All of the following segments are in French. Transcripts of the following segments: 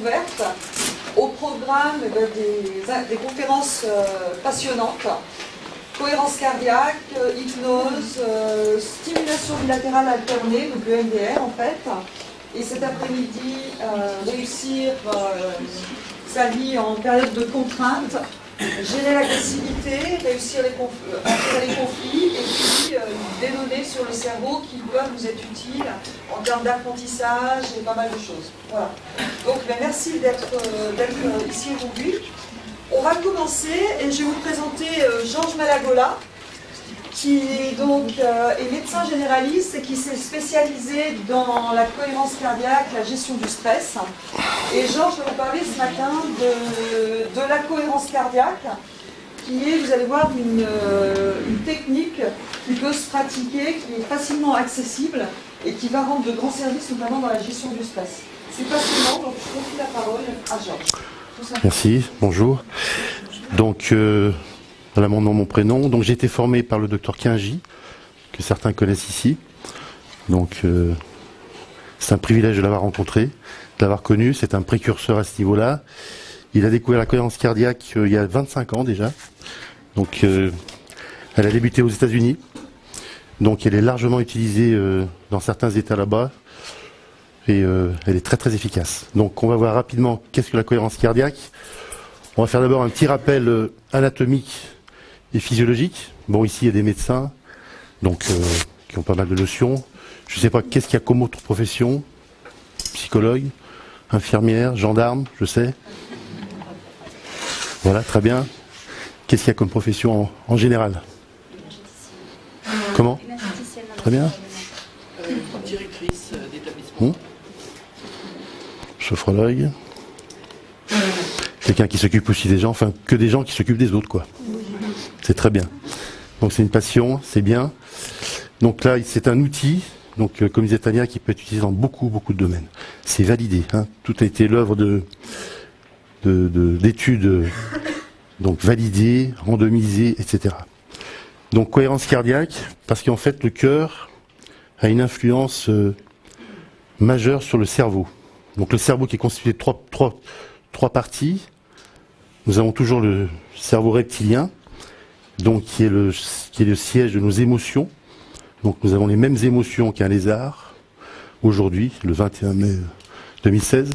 découverte. Au programme, des conférences passionnantes. Cohérence cardiaque, hypnose, stimulation bilatérale alternée, donc le MDR en fait. Et cet après-midi, réussir sa vie en période de contrainte, gérer l'agressivité, réussir à les conflits, et puis des données sur le cerveau qui peuvent vous être utiles en termes d'apprentissage et pas mal de choses. Voilà. Donc merci d'être ici aujourd'hui. On va commencer et je vais vous présenter Georges Malagola, qui donc est médecin généraliste et qui s'est spécialisé dans la cohérence cardiaque, la gestion du stress. Et Georges va vous parler ce matin de la cohérence cardiaque, qui est, vous allez voir, une technique qui peut se pratiquer, qui est facilement accessible et qui va rendre de grands services, notamment dans la gestion du stress. C'est passionnant, donc je confie la parole à Georges. Merci, bonjour. Donc, voilà mon nom, mon prénom. Donc, j'ai été formé par le docteur Quingy, que certains connaissent ici. Donc, c'est un privilège de l'avoir rencontré, de l'avoir connu. C'est un précurseur à ce niveau-là. Il a découvert la cohérence cardiaque il y a 25 ans déjà. Donc, elle a débuté aux États-Unis. Donc, elle est largement utilisée dans certains États là-bas. Et elle est très très efficace. Donc on va voir rapidement qu'est-ce que la cohérence cardiaque. On va faire d'abord un petit rappel anatomique et physiologique. Bon, ici il y a des médecins donc qui ont pas mal de notions. Je ne sais pas qu'est-ce qu'il y a comme autre profession. Psychologue, infirmière, gendarme, je sais. Voilà, très bien. Qu'est-ce qu'il y a comme profession en général? Comment? Très bien. Directrice d'établissement. Sophrologue. Quelqu'un qui s'occupe aussi des gens, enfin que des gens qui s'occupent des autres, quoi. C'est très bien. Donc c'est une passion, c'est bien. Donc là, c'est un outil, donc comme disait Tania, qui peut être utilisé dans beaucoup de domaines. C'est validé, hein. Tout a été l'œuvre d'études donc validées, randomisées, etc. Donc cohérence cardiaque, parce qu'en fait le cœur a une influence majeure sur le cerveau. Donc le cerveau qui est constitué de trois parties. Nous avons toujours le cerveau reptilien, donc qui est le siège de nos émotions. Donc nous avons les mêmes émotions qu'un lézard, aujourd'hui, le 21 mai 2016.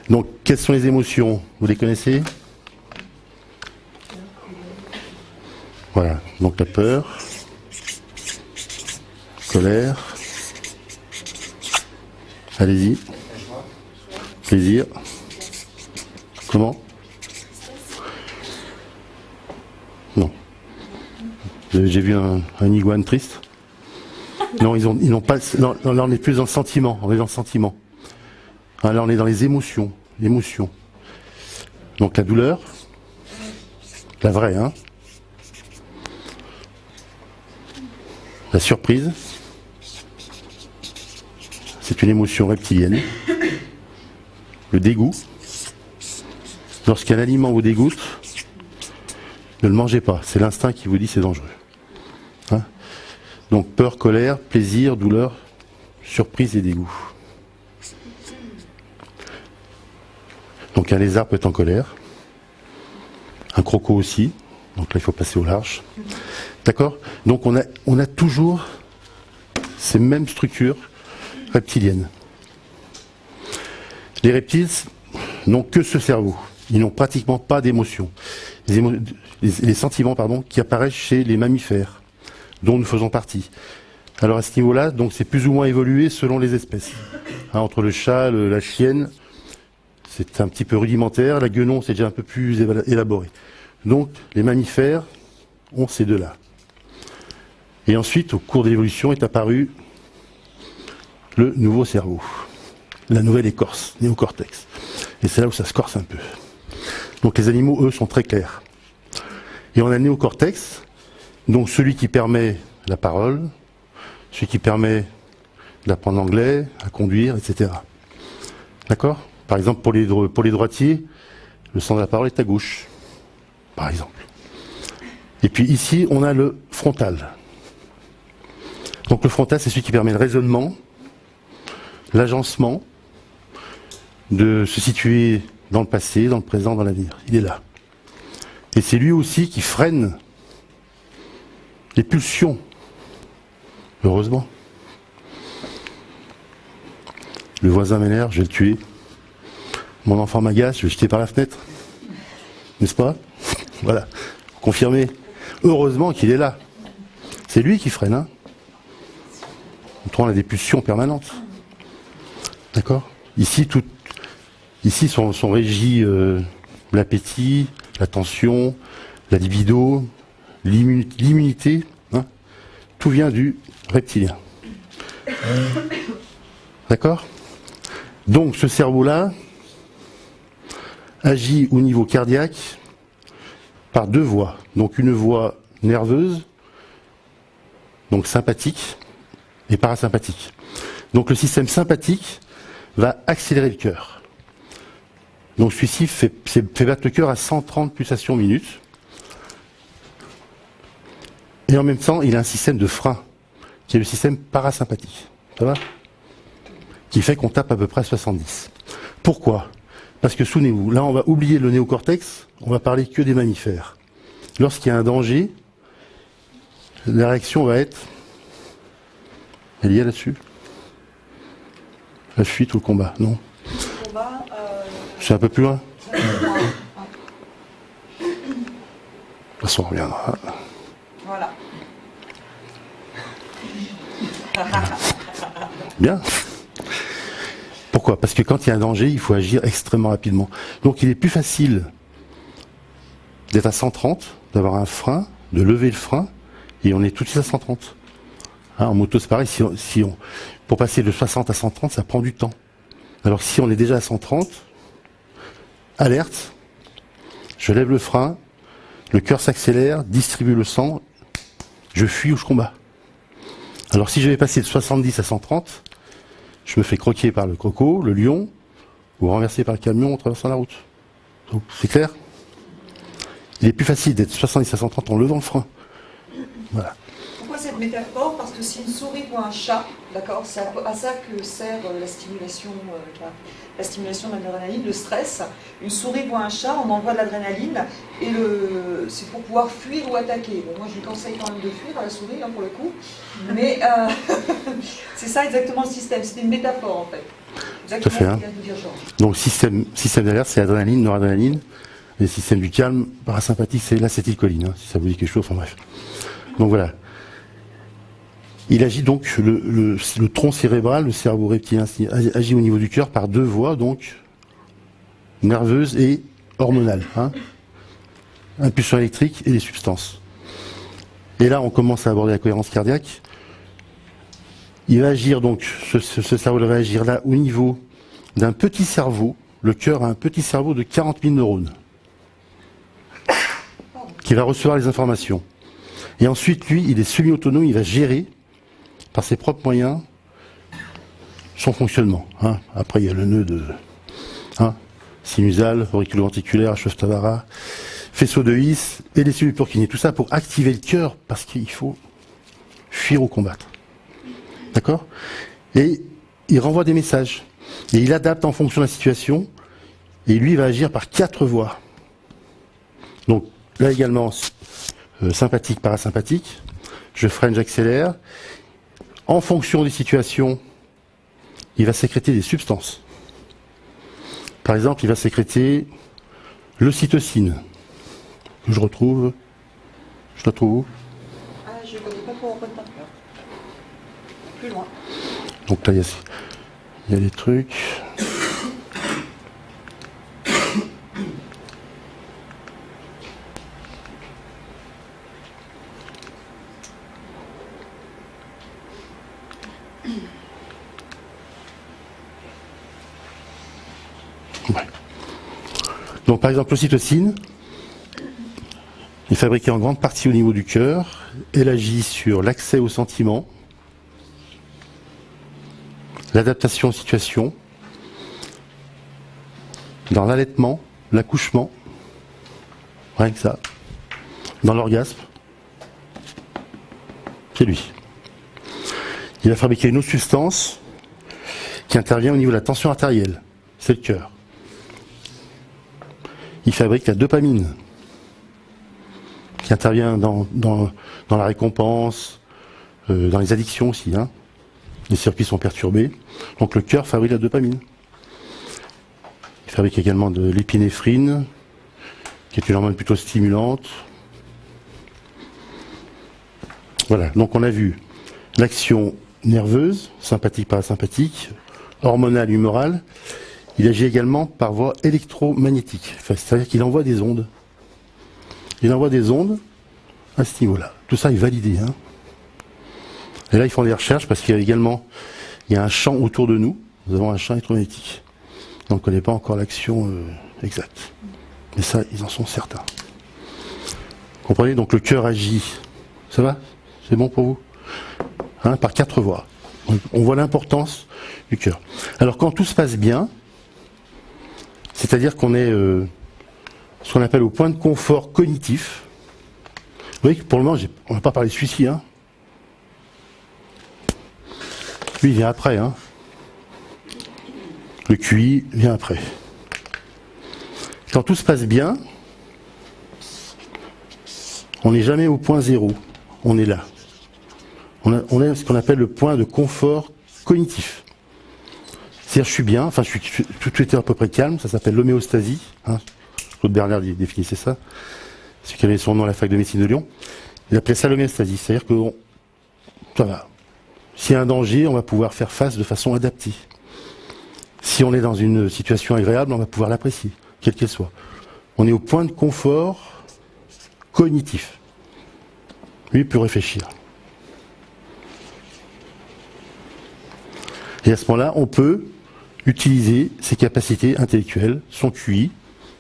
Donc quelles sont les émotions? Vous les connaissez? Voilà, donc la peur, colère, allez-y, plaisir, comment? Non. J'ai vu un iguane triste. Non, ils n'ont pas. Non, là on est plus dans le sentiment. On est dans le sentiment. Là on est dans les émotions. L'émotion. Donc la douleur, la vraie, hein. La surprise, c'est une émotion reptilienne. Le dégoût, lorsqu'un aliment vous dégoûte, ne le mangez pas. C'est l'instinct qui vous dit c'est dangereux. Hein? Donc peur, colère, plaisir, douleur, surprise et dégoût. Donc un lézard peut être en colère, un croco aussi. Donc là il faut passer au large. D'accord? Donc on a toujours ces mêmes structures reptiliennes. Les reptiles n'ont que ce cerveau. Ils n'ont pratiquement pas d'émotions. Les sentiments, qui apparaissent chez les mammifères, dont nous faisons partie. Alors à ce niveau-là, donc c'est plus ou moins évolué selon les espèces. Hein, entre le chat, la chienne, c'est un petit peu rudimentaire. La guenon, c'est déjà un peu plus élaboré. Donc les mammifères ont ces deux-là. Et ensuite, au cours de l'évolution, est apparu le nouveau cerveau, la nouvelle écorce, néocortex. Et c'est là où ça se corse un peu. Donc les animaux, eux, sont très clairs. Et on a le néocortex, donc celui qui permet la parole, celui qui permet d'apprendre l'anglais, à conduire, etc. D'accord? Par exemple, pour les droitiers, le sens de la parole est à gauche, par exemple. Et puis ici, on a le frontal. Donc le frontal, c'est celui qui permet le raisonnement, l'agencement, de se situer dans le passé, dans le présent, dans l'avenir. Il est là. Et c'est lui aussi qui freine les pulsions. Heureusement. Le voisin m'énerve, je vais le tuer. Mon enfant m'agace, je vais le jeter par la fenêtre. N'est-ce pas? Voilà. Confirmé. Heureusement qu'il est là. C'est lui qui freine. Hein. On a des pulsions permanentes. D'accord? Ici sont régis l'appétit, la tension, la libido, l'immunité. Hein. Tout vient du reptilien. D'accord? Donc ce cerveau-là agit au niveau cardiaque par deux voies. Donc une voie nerveuse, donc sympathique, et parasympathique. Donc le système sympathique va accélérer le cœur. Donc celui-ci fait battre le cœur à 130 pulsations minutes. Et en même temps, il a un système de frein, qui est le système parasympathique. Ça va? Qui fait qu'on tape à peu près à 70. Pourquoi? Parce que souvenez-vous, là on va oublier le néocortex, on va parler que des mammifères. Lorsqu'il y a un danger, la réaction va être... Elle y est là-dessus? La fuite ou le combat? Non. Le combat, C'est un peu plus loin. De toute façon, on reviendra. voilà. Bien. Pourquoi? Parce que quand il y a un danger, il faut agir extrêmement rapidement. Donc il est plus facile d'être à 130, d'avoir un frein, de lever le frein, et on est tout de suite à 130. Hein, en moto, c'est pareil, pour passer de 60 à 130, ça prend du temps. Alors si on est déjà à 130, alerte, je lève le frein, le cœur s'accélère, distribue le sang, je fuis ou je combats. Alors si je vais passer de 70 à 130, je me fais croquer par le croco, le lion, ou renverser par le camion en traversant la route. Donc, c'est clair? Il est plus facile d'être 70 à 130 en levant le frein. Voilà. Pourquoi cette métaphore? Parce que si une souris voit un chat, d'accord, c'est à ça que sert la stimulation de l'adrénaline, le stress. Une souris voit un chat, on envoie de l'adrénaline, et c'est pour pouvoir fuir ou attaquer. Bon, moi je lui conseille quand même de fuir à la souris, hein, pour le coup, mais c'est ça exactement le système, c'est une métaphore en fait. Exactement Tout à fait, ce qu'il vient de vous dire, Georges. Donc système d'alerte, c'est adrénaline, noradrénaline. Les systèmes du calme, parasympathique, c'est l'acétylcholine, hein, si ça vous dit quelque chose, enfin bref. Donc voilà. Il agit donc, le tronc cérébral, le cerveau reptilien, agit au niveau du cœur par deux voies, donc nerveuses et hormonales. Hein, impulsion électrique et les substances. Et là, on commence à aborder la cohérence cardiaque. Il va agir donc, ce cerveau va agir là au niveau d'un petit cerveau. Le cœur a un petit cerveau de 40 000 neurones qui va recevoir les informations. Et ensuite, lui, il est semi-autonome, il va gérer par ses propres moyens son fonctionnement. Hein. Après, il y a le nœud de sinusal, auriculo-ventriculaire, Shostakovich, faisceau de His et les cellules Purkinje. Tout ça pour activer le cœur parce qu'il faut fuir ou combattre. D'accord? Et il renvoie des messages. Et il adapte en fonction de la situation. Et lui, il va agir par 4 voies. Donc là également, sympathique, parasympathique. Je freine, j'accélère. En fonction des situations, il va sécréter des substances. Par exemple, il va sécréter l'ocytocine, que je retrouve. Je la trouve où? Ah, je ne connais pas pour retenir. Plus loin. Donc là, il y a des trucs. Ouais. Donc par exemple l'ocytocine est fabriquée en grande partie au niveau du cœur. Elle agit sur l'accès aux sentiments, l'adaptation aux situations, dans l'allaitement, l'accouchement, rien que ça, dans l'orgasme. C'est lui. Il va fabriquer une autre substance qui intervient au niveau de la tension artérielle. C'est le cœur. il fabrique la dopamine, qui intervient dans la récompense, dans les addictions aussi. Hein. Les circuits sont perturbés, donc le cœur fabrique la dopamine. Il fabrique également de l'épinéphrine, qui est une hormone plutôt stimulante. Voilà, donc on a vu l'action nerveuse, sympathique, parasympathique, hormonale, humorale. Il agit également par voie électromagnétique, enfin, c'est-à-dire qu'il envoie des ondes. Il envoie des ondes à ce niveau-là. Tout ça est validé. Hein. Et là, ils font des recherches parce qu'il y a également un champ autour de nous. Nous avons un champ électromagnétique. On ne connaît pas encore l'action exacte. Mais ça, ils en sont certains. Vous comprenez? Donc le cœur agit. Ça va? C'est bon pour vous? Hein, par 4 voies. On voit l'importance du cœur. Alors quand tout se passe bien, c'est-à-dire qu'on est ce qu'on appelle au point de confort cognitif. Vous voyez que pour le moment, on ne va pas parler de celui-ci. Hein. Lui, il vient après. Hein. Le QI vient après. Quand tout se passe bien, on n'est jamais au point zéro. On est là. On est ce qu'on appelle le point de confort cognitif. C'est-à-dire, je suis bien, enfin, tout était à peu près calme, ça s'appelle l'homéostasie. Hein. Claude Bernard définissait ça. C'est qui avait son nom à la fac de médecine de Lyon. Il appelait ça l'homéostasie. C'est-à-dire que ça va. S'il y a un danger, on va pouvoir faire face de façon adaptée. Si on est dans une situation agréable, on va pouvoir l'apprécier, quelle qu'elle soit. On est au point de confort cognitif. Lui, il peut réfléchir. Et à ce moment-là, on peut utiliser ses capacités intellectuelles, son QI,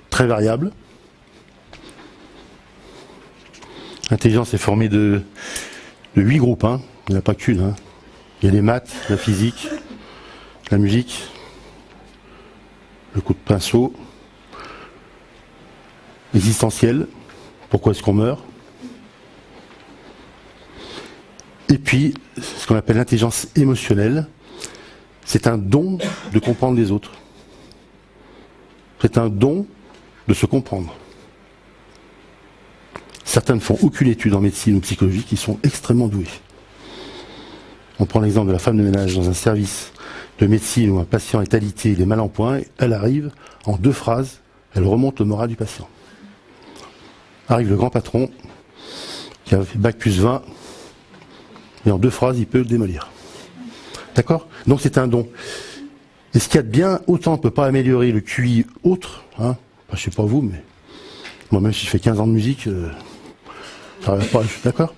très variable. L'intelligence est formée de 8 groupes. Hein. Il n'y en a pas qu'une. Hein. Il y a les maths, la physique, la musique, le coup de pinceau, l'existentiel, pourquoi est-ce qu'on meurt. Et puis, ce qu'on appelle l'intelligence émotionnelle, c'est un don de comprendre les autres. C'est un don de se comprendre. Certains ne font aucune étude en médecine ou psychologie, qui sont extrêmement doués. On prend l'exemple de la femme de ménage dans un service de médecine où un patient est alité, il est mal en point, elle arrive, en 2 phrases, elle remonte le moral du patient. Arrive le grand patron, qui a fait bac plus 20, et en 2 phrases, il peut le démolir. D'accord? Donc c'est un don. Et ce qu'il y a de bien, autant on ne peut pas améliorer le QI autre, hein, enfin, je sais pas vous, mais moi-même si je fais 15 ans de musique, ça va pas, d'accord?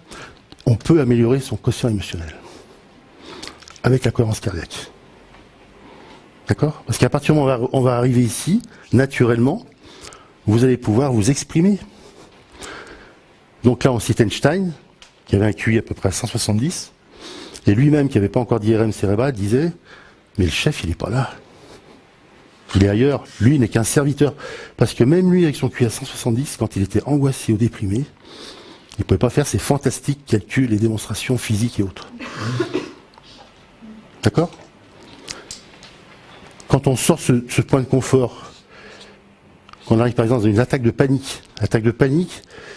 On peut améliorer son quotient émotionnel avec la cohérence cardiaque. D'accord? Parce qu'à partir du moment où on va arriver ici, naturellement, vous allez pouvoir vous exprimer. Donc là, on cite Einstein, qui avait un QI à peu près à 170, et lui-même, qui n'avait pas encore d'IRM cérébral, disait « Mais le chef, il n'est pas là. Il est ailleurs. Lui, il n'est qu'un serviteur. » Parce que même lui, avec son QI à 170, quand il était angoissé ou déprimé, il ne pouvait pas faire ses fantastiques calculs et démonstrations physiques et autres. D'accord? Quand on sort ce point de confort, quand on arrive par exemple dans une attaque de panique,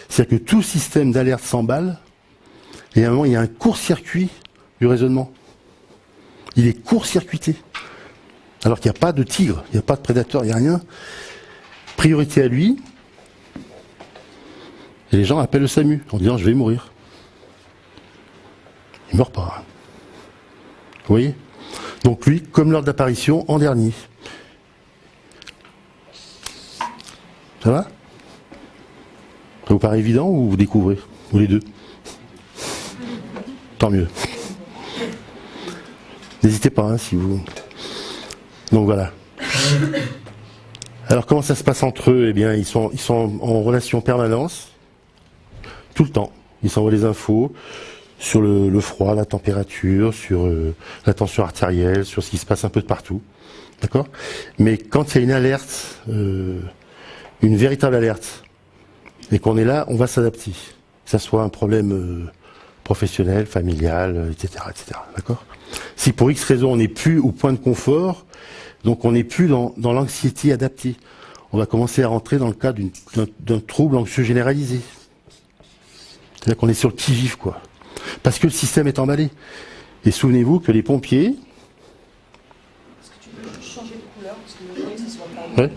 c'est-à-dire que tout système d'alerte s'emballe, et à un moment, il y a un court-circuit du raisonnement. Il est court-circuité. Alors qu'il n'y a pas de tigre, il n'y a pas de prédateur, il n'y a rien. Priorité à lui. Et les gens appellent le SAMU en disant « je vais mourir ». Il ne meurt pas. Hein. Vous voyez? Donc lui, comme l'ordre d'apparition, en dernier. Ça va? Ça vous paraît évident ou vous découvrez? Ou les deux? Tant mieux. N'hésitez pas, hein, si vous... Donc voilà. Alors comment ça se passe entre eux? Eh bien, ils sont en relation permanente, tout le temps. Ils s'envoient des infos sur le froid, la température, sur la tension artérielle, sur ce qui se passe un peu de partout. D'accord? Mais quand il y a une alerte, une véritable alerte, et qu'on est là, on va s'adapter. Que ça soit un problème professionnel, familial, etc., etc. D'accord? Si pour X raison on n'est plus au point de confort, donc on n'est plus dans l'anxiété adaptée. on va commencer à rentrer dans le cas d'un trouble anxieux généralisé. C'est-à-dire qu'on est sur le qui-vive, quoi. Parce que le système est emballé. Et souvenez-vous que les pompiers... Est-ce que tu peux juste changer de couleur parce que je voudrais que ça soit pas... Ouais.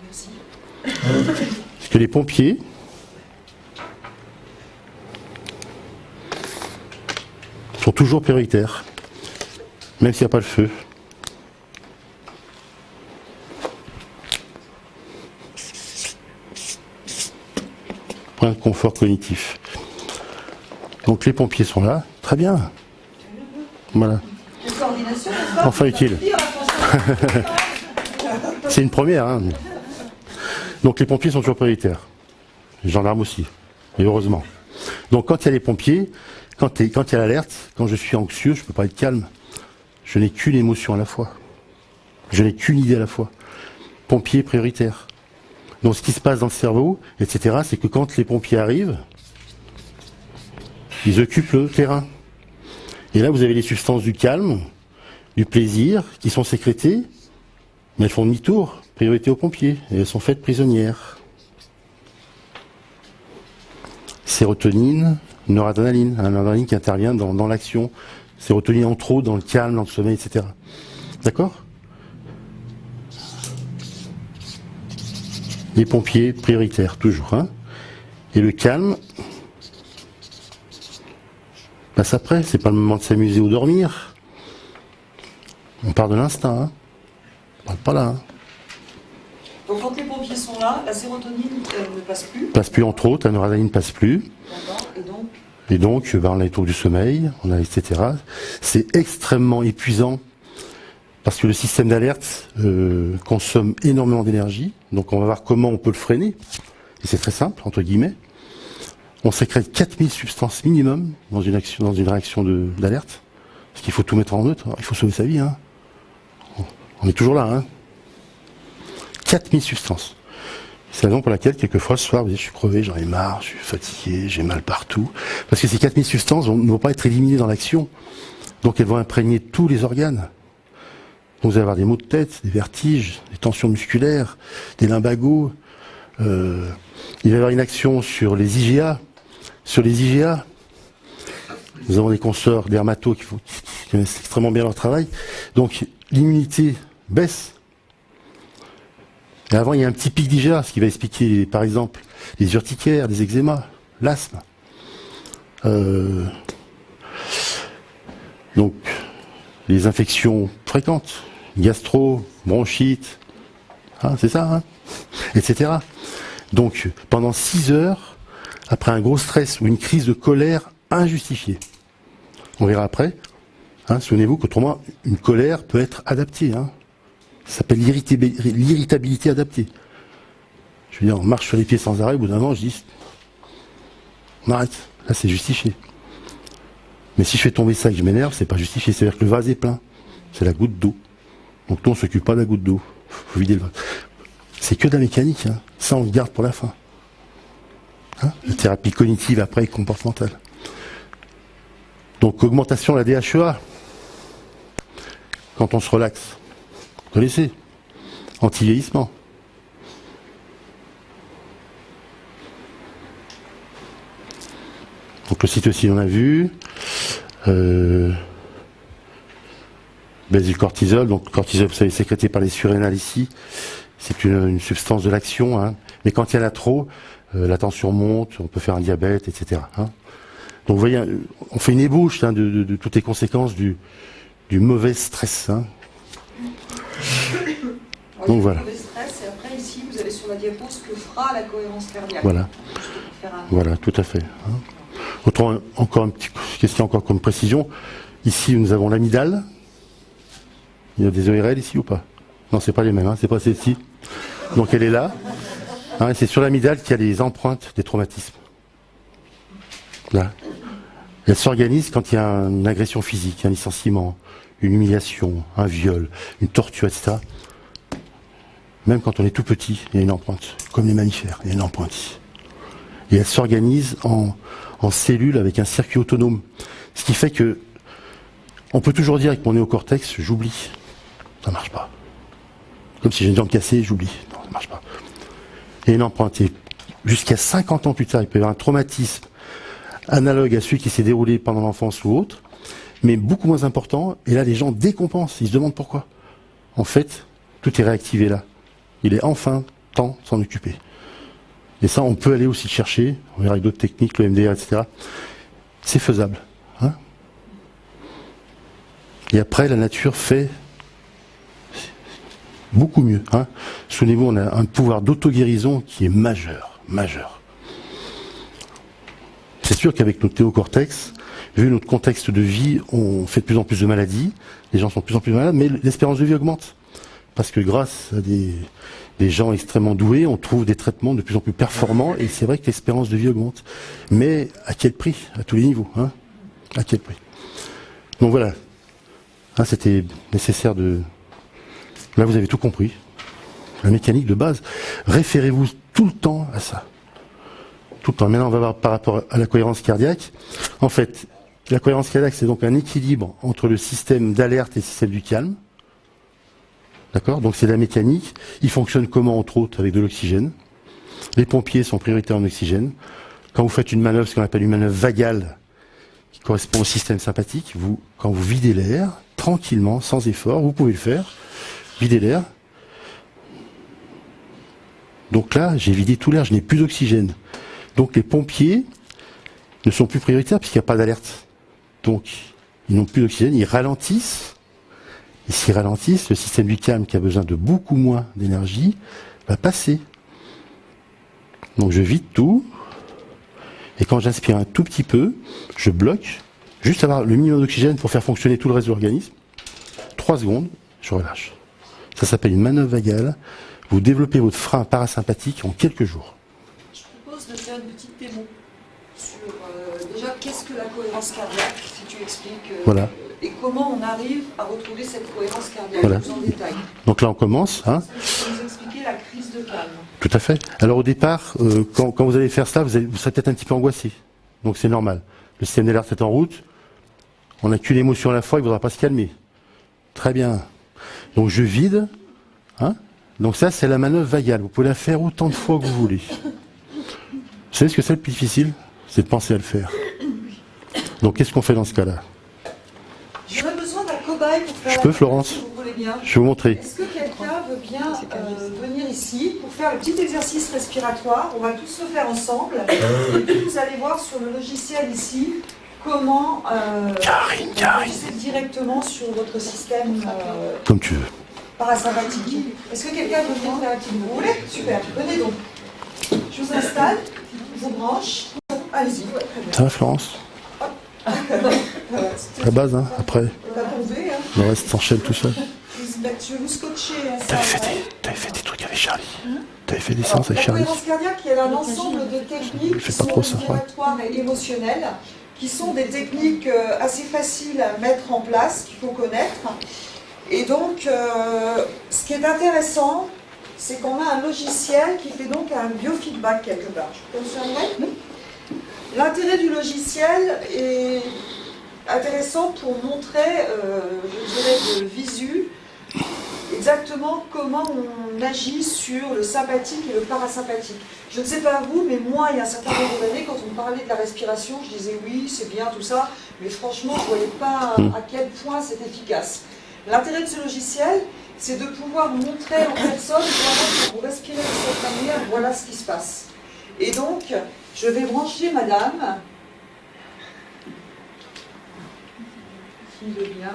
Merci. Parce que les pompiers sont toujours prioritaires, même s'il n'y a pas le feu. Point de confort cognitif. Donc les pompiers sont là, très bien. Voilà. La coordination, n'est-ce pas? Enfin utile. C'est une première, hein. Donc les pompiers sont toujours prioritaires. Les gendarmes aussi, et heureusement. Donc quand il y a les pompiers, quand il y a l'alerte, quand je suis anxieux, je ne peux pas être calme. Je n'ai qu'une émotion à la fois. Je n'ai qu'une idée à la fois. Pompiers prioritaires. Donc ce qui se passe dans le cerveau, etc., c'est que quand les pompiers arrivent, ils occupent le terrain. Et là, vous avez les substances du calme, du plaisir, qui sont sécrétées, mais elles font demi-tour, priorité aux pompiers, et elles sont faites prisonnières. Sérotonine, noradrénaline, noradrénaline qui intervient dans l'action. Sérotonine en trop, dans le calme, dans le sommeil, etc. D'accord ? Les pompiers prioritaires, toujours. Hein. Et le calme passe après, c'est pas le moment de s'amuser ou dormir. On part de l'instinct. Hein. On parle pas là. Hein. Donc quand les pompiers sont là, la sérotonine ne passe plus. Passe plus entre autres, la noradrénaline passe plus. D'accord. Et donc on a les troubles du sommeil, on a etc. C'est extrêmement épuisant parce que le système d'alerte consomme énormément d'énergie. Donc on va voir comment on peut le freiner. Et c'est très simple, entre guillemets. On sécrète 4000 substances minimum dans une réaction d'alerte. Parce qu'il faut tout mettre en œuvre. Il faut sauver sa vie. Hein. On est toujours là. Hein. 4000 substances. C'est la raison pour laquelle, quelquefois, le soir, vous dites, je suis crevé, j'en ai marre, je suis fatigué, j'ai mal partout. Parce que ces 4000 substances ne vont pas être éliminées dans l'action. Donc elles vont imprégner tous les organes. Donc vous allez avoir des maux de tête, des vertiges, des tensions musculaires, des lumbagos. Il va y avoir une action sur les IGA. Sur les IGA, nous avons des consoeurs dermatos qui connaissent extrêmement bien leur travail. Donc l'immunité baisse. Et avant, il y a un petit pic d'IGA, ce qui va expliquer, par exemple, les urticaires, les eczémas, l'asthme. Donc, les infections fréquentes, gastro, bronchite, hein, c'est ça, hein, etc. Donc, pendant 6 heures, après un gros stress ou une crise de colère injustifiée, on verra après, hein, souvenez-vous qu'autrement, une colère peut être adaptée, hein. Ça s'appelle l'irritabilité adaptée. Je veux dire, on marche sur les pieds sans arrêt, au bout d'un moment, je dis, on arrête. Là, c'est justifié. Mais si je fais tomber ça et que je m'énerve, c'est pas justifié. C'est-à-dire que le vase est plein. C'est la goutte d'eau. Donc nous, on s'occupe pas de la goutte d'eau. Faut vider le vase. C'est que de la mécanique. Hein. Ça, on le garde pour la fin. Hein, la thérapie cognitive après et comportementale. Donc, augmentation de la DHEA. Quand on se relaxe. Vous connaissez, anti-vieillissement. Donc le cytosine on a vu. Baisse du cortisol. Donc le cortisol, vous savez, sécrété par les surrénales ici. C'est une substance de l'action. Hein. Mais quand il y en a trop, la tension monte, on peut faire un diabète, etc. Hein. Donc vous voyez, on fait une ébauche hein, de toutes les conséquences du mauvais stress. Hein. Donc voilà. Le stress, et après ici, vous avez sur la diapo ce que fera la cohérence cardiaque. Voilà. Voilà, tout à fait. Hein. Autrement, encore une petite question encore comme précision. Ici, nous avons l'amygdale. Il y a des ORL ici ou pas? Non, c'est pas les mêmes, hein, c'est pas celle-ci. Donc elle est là. Hein, et c'est sur l'amygdale qu'il y a les empreintes des traumatismes. Là. Elle s'organise quand il y a une agression physique, un licenciement, une humiliation, un viol, une torture, etc. Même quand on est tout petit, il y a une empreinte. Comme les mammifères, il y a une empreinte ici. Et elle s'organise en cellules avec un circuit autonome. Ce qui fait que on peut toujours dire avec mon néocortex, j'oublie. Ça marche pas. Comme si j'ai une jambe cassée, j'oublie. Non, marche pas. Et une empreinte. Et jusqu'à 50 ans plus tard, il peut y avoir un traumatisme analogue à celui qui s'est déroulé pendant l'enfance ou autre, mais beaucoup moins important. Et là, les gens décompensent. Ils se demandent pourquoi. En fait, tout est réactivé là. Il est enfin temps de s'en occuper. Et ça, on peut aller aussi le chercher. On verra avec d'autres techniques, le MDR, etc. C'est faisable. Hein, et après, la nature fait beaucoup mieux. Hein. Souvenez-vous, on a un pouvoir d'auto-guérison qui est majeur. Majeur. C'est sûr qu'avec notre théocortex, vu notre contexte de vie, on fait de plus en plus de maladies, les gens sont de plus en plus malades, mais l'espérance de vie augmente. Parce que grâce à des gens extrêmement doués, on trouve des traitements de plus en plus performants, et c'est vrai que l'espérance de vie augmente. Mais à quel prix? À tous les niveaux. Hein, à quel prix? Donc voilà. Hein, c'était nécessaire de... Là, vous avez tout compris. La mécanique de base. Référez-vous tout le temps à ça. Tout le temps. Maintenant, on va voir par rapport à la cohérence cardiaque. En fait, la cohérence cardiaque, c'est donc un équilibre entre le système d'alerte et le système du calme. D'accord? Donc c'est la mécanique. Il fonctionne comment, entre autres, avec de l'oxygène. Les pompiers sont prioritaires en oxygène. Quand vous faites une manœuvre, ce qu'on appelle une manœuvre vagale, qui correspond au système sympathique, quand vous videz l'air, tranquillement, sans effort, vous pouvez le faire. Videz l'air. Donc là, j'ai vidé tout l'air, je n'ai plus d'oxygène. Donc les pompiers ne sont plus prioritaires puisqu'il n'y a pas d'alerte. Donc ils n'ont plus d'oxygène, ils ralentissent. Et s'ils ralentissent, le système du calme qui a besoin de beaucoup moins d'énergie va passer. Donc je vide tout. Et quand j'inspire un tout petit peu, je bloque, juste avoir le minimum d'oxygène pour faire fonctionner tout le reste de l'organisme. 3 secondes, je relâche. Ça s'appelle une manœuvre vagale. Vous développez votre frein parasympathique en quelques jours. Je propose de faire une petite démo sur déjà qu'est-ce que la cohérence cardiaque, si tu expliques, Voilà. Et comment on arrive à retrouver cette cohérence cardiaque Voilà. plus en détail. Donc là on commence. Hein. Ça va nous expliquer la crise de calme. Tout à fait. Alors au départ, quand vous allez faire ça, vous serez peut-être un petit peu angoissé. Donc c'est normal. Le système d'alerte est en route. On n'a qu'une émotion à la fois, il ne voudra pas se calmer. Très bien. Donc je vide. Hein. Donc ça, c'est la manœuvre vagale. Vous pouvez la faire autant de fois que vous voulez. Vous savez ce que c'est le plus difficile? C'est de penser à le faire. Donc qu'est-ce qu'on fait dans ce cas-là? J'aurais besoin d'un cobaye pour faire Je la peux, démo, Florence? si vous voulez bien. Je vais vous montrer. Est-ce que quelqu'un veut bien venir ici pour faire le petit exercice respiratoire? On va tous le faire ensemble. Et puis vous allez voir sur le logiciel ici comment agir directement sur votre système Comme tu veux. parasympathique. Est-ce que quelqu'un veut venir faire un petit bout? Vous voulez? Super, venez donc. Je vous installe, je vous branche. Allez-y, ouais, très bien. Ça va, Florence? La base, hein, après, Pas tombé, hein. le reste s'enchaîne tout seul. Je vais vous scotcher ça. T'avais fait des trucs avec Charlie. T'avais fait des séances avec La Charlie. cohérence cardiaque, il y a un ensemble de techniques qui Fais pas sont trop ça, ouais. respiratoires et émotionnelles, qui sont des techniques assez faciles à mettre en place, qu'il faut connaître. Et donc, ce qui est intéressant, c'est qu'on a un logiciel qui fait donc un biofeedback quelque part. Je peux me L'intérêt du logiciel est intéressant pour montrer, je dirais, de visu, exactement comment on agit sur le sympathique et le parasympathique. Je ne sais pas vous, mais moi, il y a un certain nombre d'années, quand on me parlait de la respiration, je disais oui, c'est bien tout ça, mais franchement, je ne voyais pas à quel point c'est efficace. L'intérêt de ce logiciel, c'est de pouvoir montrer en personne, voilà, quand vous respirez de cette manière, voilà ce qui se passe. Et donc, je vais brancher madame, qui veut bien.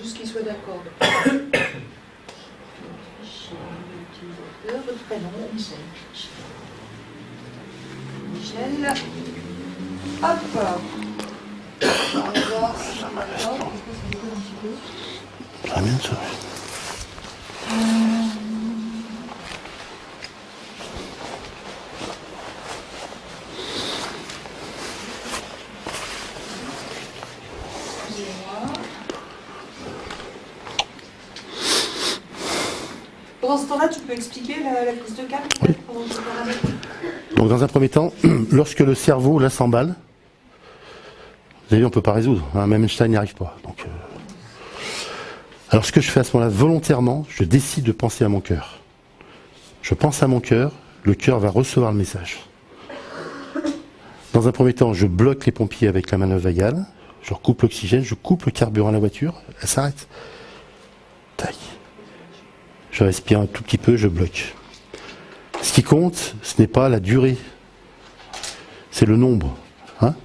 Juste qu'il soit d'accord. Votre prénom, Michel. Michel. Hop. On va voir si on est d'accord. Très bien, ça. Pendant ce temps-là, tu peux expliquer la prise de calme peut-être pendant que je parle avec. Donc dans un premier temps, lorsque le cerveau là s'emballe, vous avez vu, on ne peut pas résoudre, hein, même Einstein n'y arrive pas. Donc, alors ce que je fais à ce moment-là, volontairement, je décide de penser à mon cœur. Je pense à mon cœur, le cœur va recevoir le message. Dans un premier temps, je bloque les pompiers avec la manœuvre vagale, je recoupe l'oxygène, je coupe le carburant à la voiture, elle s'arrête. Tac. Je respire un tout petit peu, je bloque. Ce qui compte, ce n'est pas la durée, c'est le nombre. Hein,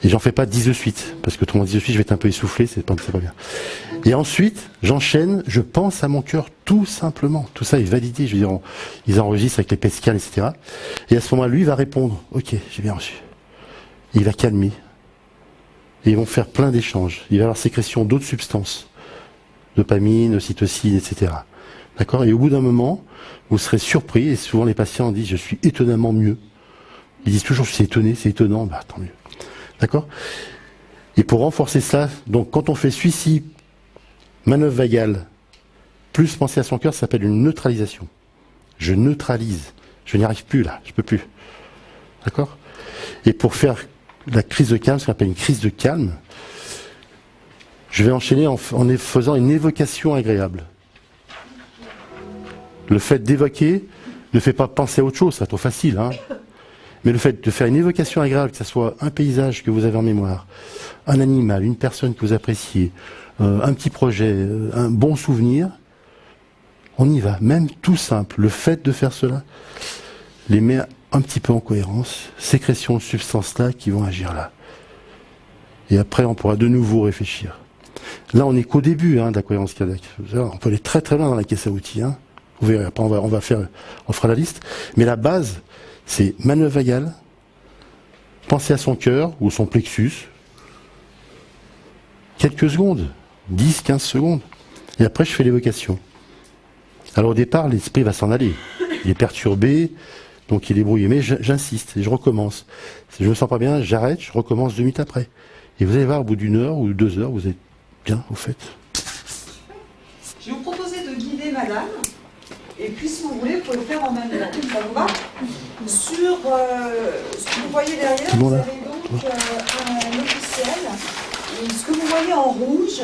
et j'en fais pas 10 de suite, parce que tout le monde dit de suite, je vais être un peu essoufflé, c'est pas bien. Et ensuite, j'enchaîne, je pense à mon cœur tout simplement. Tout ça est validé, je veux dire, ils enregistrent avec les PET scans, etc. Et à ce moment-là, lui, il va répondre, ok, j'ai bien reçu. Il va calmer. Et ils vont faire plein d'échanges. Il va y avoir sécrétion d'autres substances, dopamine, ocytocine, etc. D'accord? Et au bout d'un moment, vous serez surpris, et souvent les patients disent, je suis étonnamment mieux. Ils disent toujours, je suis étonné, c'est étonnant, bah tant mieux. D'accord? Et pour renforcer ça, donc quand on fait celui-ci, manœuvre vagale, plus penser à son cœur, ça s'appelle une neutralisation. Je neutralise. Je n'y arrive plus là, je peux plus. D'accord? Et pour faire la crise de calme, ce qu'on appelle une crise de calme, je vais enchaîner en faisant une évocation agréable. Le fait d'évoquer ne fait pas penser à autre chose, c'est trop facile, hein. Mais le fait de faire une évocation agréable, que ce soit un paysage que vous avez en mémoire, un animal, une personne que vous appréciez, un petit projet, un bon souvenir, on y va. Même tout simple, le fait de faire cela les met un petit peu en cohérence, sécrétion de substances là qui vont agir là. Et après, on pourra de nouveau réfléchir. Là, on n'est qu'au début de la cohérence cardiaque. On peut aller très très loin dans la caisse à outils. Hein. Vous verrez, après on fera la liste. Mais la base, c'est manœuvre vagale, penser à son cœur ou son plexus, quelques secondes, 10, 15 secondes. Et après, je fais l'évocation. Alors au départ, l'esprit va s'en aller. Il est perturbé, donc il est brouillé. Mais j'insiste et je recommence. Si je me sens pas bien, j'arrête, je recommence 2 minutes après. Et vous allez voir, au bout d'1 heure ou 2 heures, vous êtes bien, au fait. Je vais vous proposer de guider madame. Et puis, si vous voulez, vous pouvez le faire en même temps. Ça vous va? Sur ce que vous voyez derrière, bon, vous là. avez donc un logiciel. Et ce que vous voyez en rouge,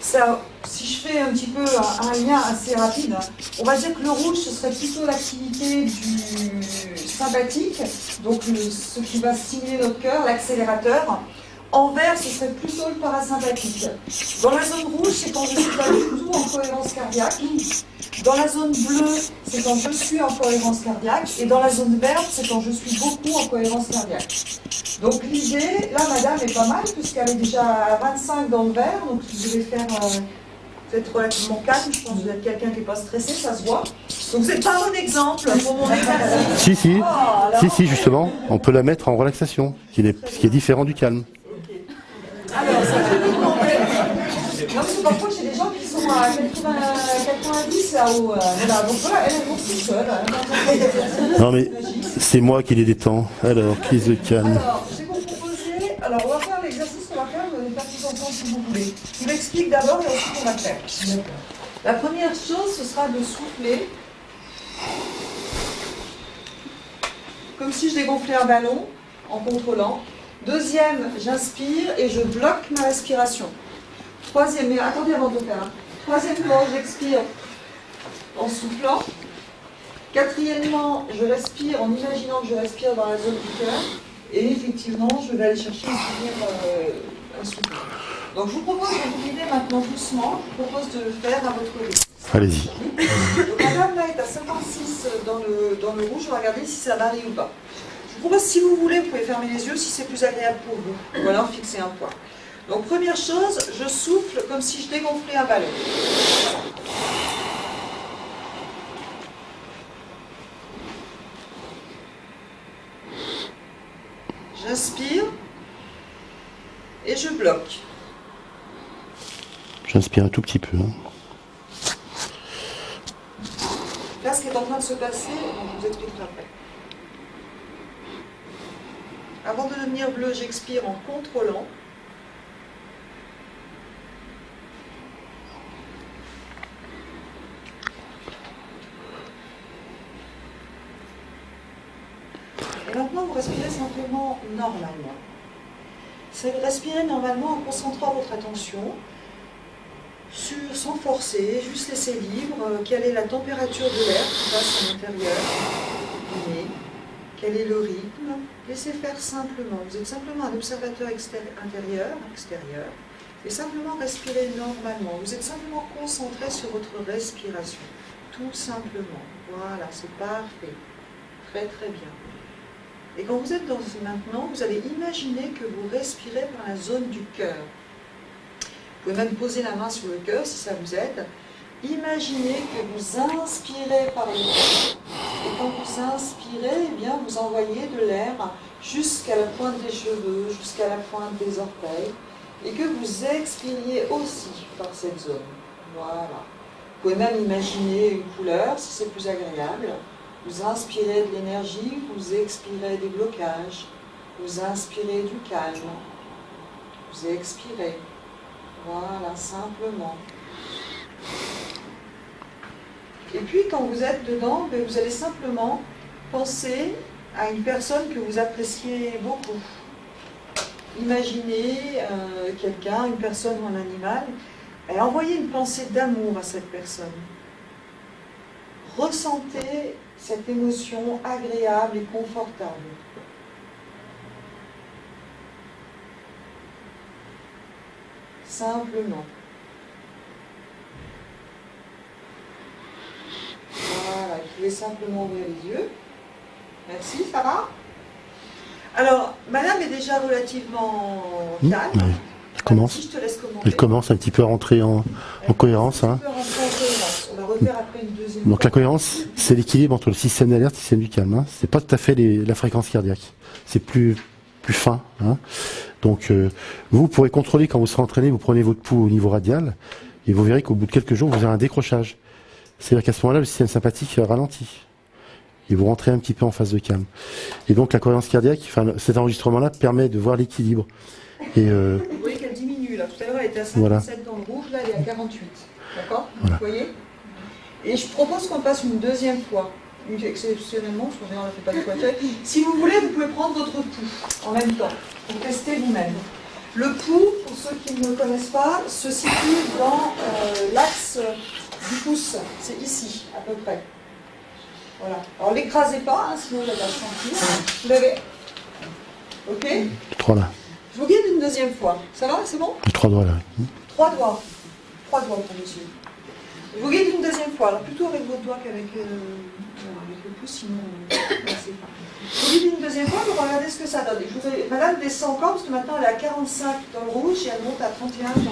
ça, si je fais un petit peu un lien assez rapide, on va dire que le rouge, ce serait plutôt l'activité du sympathique, donc ce qui va stimuler notre cœur, l'accélérateur. En vert, ce serait plutôt le parasympathique. Dans la zone rouge, c'est quand je suis pas du tout en cohérence cardiaque. Dans la zone bleue, c'est quand je suis en cohérence cardiaque. Et dans la zone verte, c'est quand je suis beaucoup en cohérence cardiaque. Donc l'idée, là, madame est pas mal, puisqu'elle est déjà à 25 dans le vert. Donc vous devez faire, vous êtes relativement calme. Je pense que vous êtes quelqu'un qui n'est pas stressé, ça se voit. Donc c'est pas un bon exemple pour mon exercice. Si, justement, on peut la mettre en relaxation, ce qui est différent du calme. Alors, ça fait demander. Non, parce que parfois, j'ai des gens qui sont à 90 là-haut. Voilà, donc voilà, elle est beaucoup toute seule. Non, mais c'est moi qui les détends. Alors, crise de calme. Alors, je vais vous proposer. Alors, on va faire l'exercice qu'on va faire. Vous allez faire tous ensemble si vous voulez. Je vous l'explique d'abord et ensuite on va faire. La première chose, ce sera de souffler. Comme si je dégonflais un ballon en contrôlant. Deuxième, j'inspire et je bloque ma respiration. Troisième, mais attendez avant de le faire. Troisièmement, j'expire en soufflant. Quatrièmement, je respire en imaginant que je respire dans la zone du cœur. Et effectivement, je vais aller chercher un souffle. Donc je vous propose de vous guider maintenant doucement. Je vous propose de le faire à votre rythme. Allez-y. Donc madame là est à 56 dans le rouge. On va regarder si ça varie ou pas. Je vous propose, si vous voulez, vous pouvez fermer les yeux si c'est plus agréable pour vous. Ou alors fixer un point. Donc première chose, je souffle comme si je dégonflais un ballon. J'inspire et je bloque. J'inspire un tout petit peu. Hein. Là, ce qui est en train de se passer, on vous expliquera après. Avant de devenir bleu, j'expire en contrôlant. Et maintenant, vous respirez simplement normalement. Respirez normalement en concentrant votre attention sans forcer, juste laisser libre quelle est la température de l'air qui passe à l'intérieur du nez, quel est le rythme. Laissez faire simplement. Vous êtes simplement un observateur intérieur, extérieur, et simplement respirez normalement. Vous êtes simplement concentré sur votre respiration, tout simplement. Voilà, c'est parfait. Très très bien. Et quand vous êtes dans maintenant, vous allez imaginer que vous respirez par la zone du cœur. Vous pouvez même poser la main sur le cœur si ça vous aide. Imaginez que vous inspirez par le cœur. Et quand vous inspirez, eh bien, vous envoyez de l'air jusqu'à la pointe des cheveux, jusqu'à la pointe des orteils. Et que vous expiriez aussi par cette zone. Voilà. Vous pouvez même imaginer une couleur si c'est plus agréable. Vous inspirez de l'énergie, vous expirez des blocages. Vous inspirez du calme. Vous expirez. Voilà, simplement. Et puis, quand vous êtes dedans, vous allez simplement penser à une personne que vous appréciez beaucoup. Imaginez quelqu'un, une personne ou un animal, et envoyez une pensée d'amour à cette personne. Ressentez cette émotion agréable et confortable. Simplement. Voilà, vous pouvez simplement ouvrir les yeux. Merci, ça va? Alors, madame est déjà relativement calme. Oui, elle commence. Si je te laisse commenter. Elle commence un petit peu à rentrer en cohérence. Hein. On va refaire après une deuxième Donc fois. la cohérence, c'est l'équilibre entre le système d'alerte et le système du calme. Hein. C'est pas tout à fait la fréquence cardiaque. C'est plus fin. Hein. Donc vous pourrez contrôler quand vous serez entraîné, vous prenez votre pouls au niveau radial et vous verrez qu'au bout de quelques jours, vous aurez un décrochage. C'est-à-dire qu'à ce moment-là, le système sympathique ralentit. Et vous rentrez un petit peu en phase de calme. Et donc la cohérence cardiaque, enfin, cet enregistrement-là permet de voir l'équilibre. Et vous voyez qu'elle diminue là. Tout à l'heure elle était à 57 voilà. dans le rouge, là elle est à 48. D'accord? Voilà. Vous voyez? Et je propose qu'on passe une deuxième fois. Exceptionnellement, parce qu'en général on ne fait pas de quoi. Si vous voulez, vous pouvez prendre votre pouls en même temps, pour tester vous-même. Le pouls, pour ceux qui ne le connaissent pas, se situe dans l'axe du pouce. C'est ici, à peu près. Voilà. Alors l'écrasez pas, hein, sinon vous allez la sentir. Vous l'avez? Ok? les trois là. Je vous guide une deuxième fois. Ça va? C'est bon? Les trois doigts là. 3 doigts. 3 doigts pour monsieur. Je vous guide une deuxième fois. Alors plutôt avec votre doigt qu'avec le pouce, sinon c'est pas. Je vous guide une deuxième fois pour regarder ce que ça donne. Madame descend encore parce que maintenant elle est à 45 dans le rouge et elle monte à 31 dans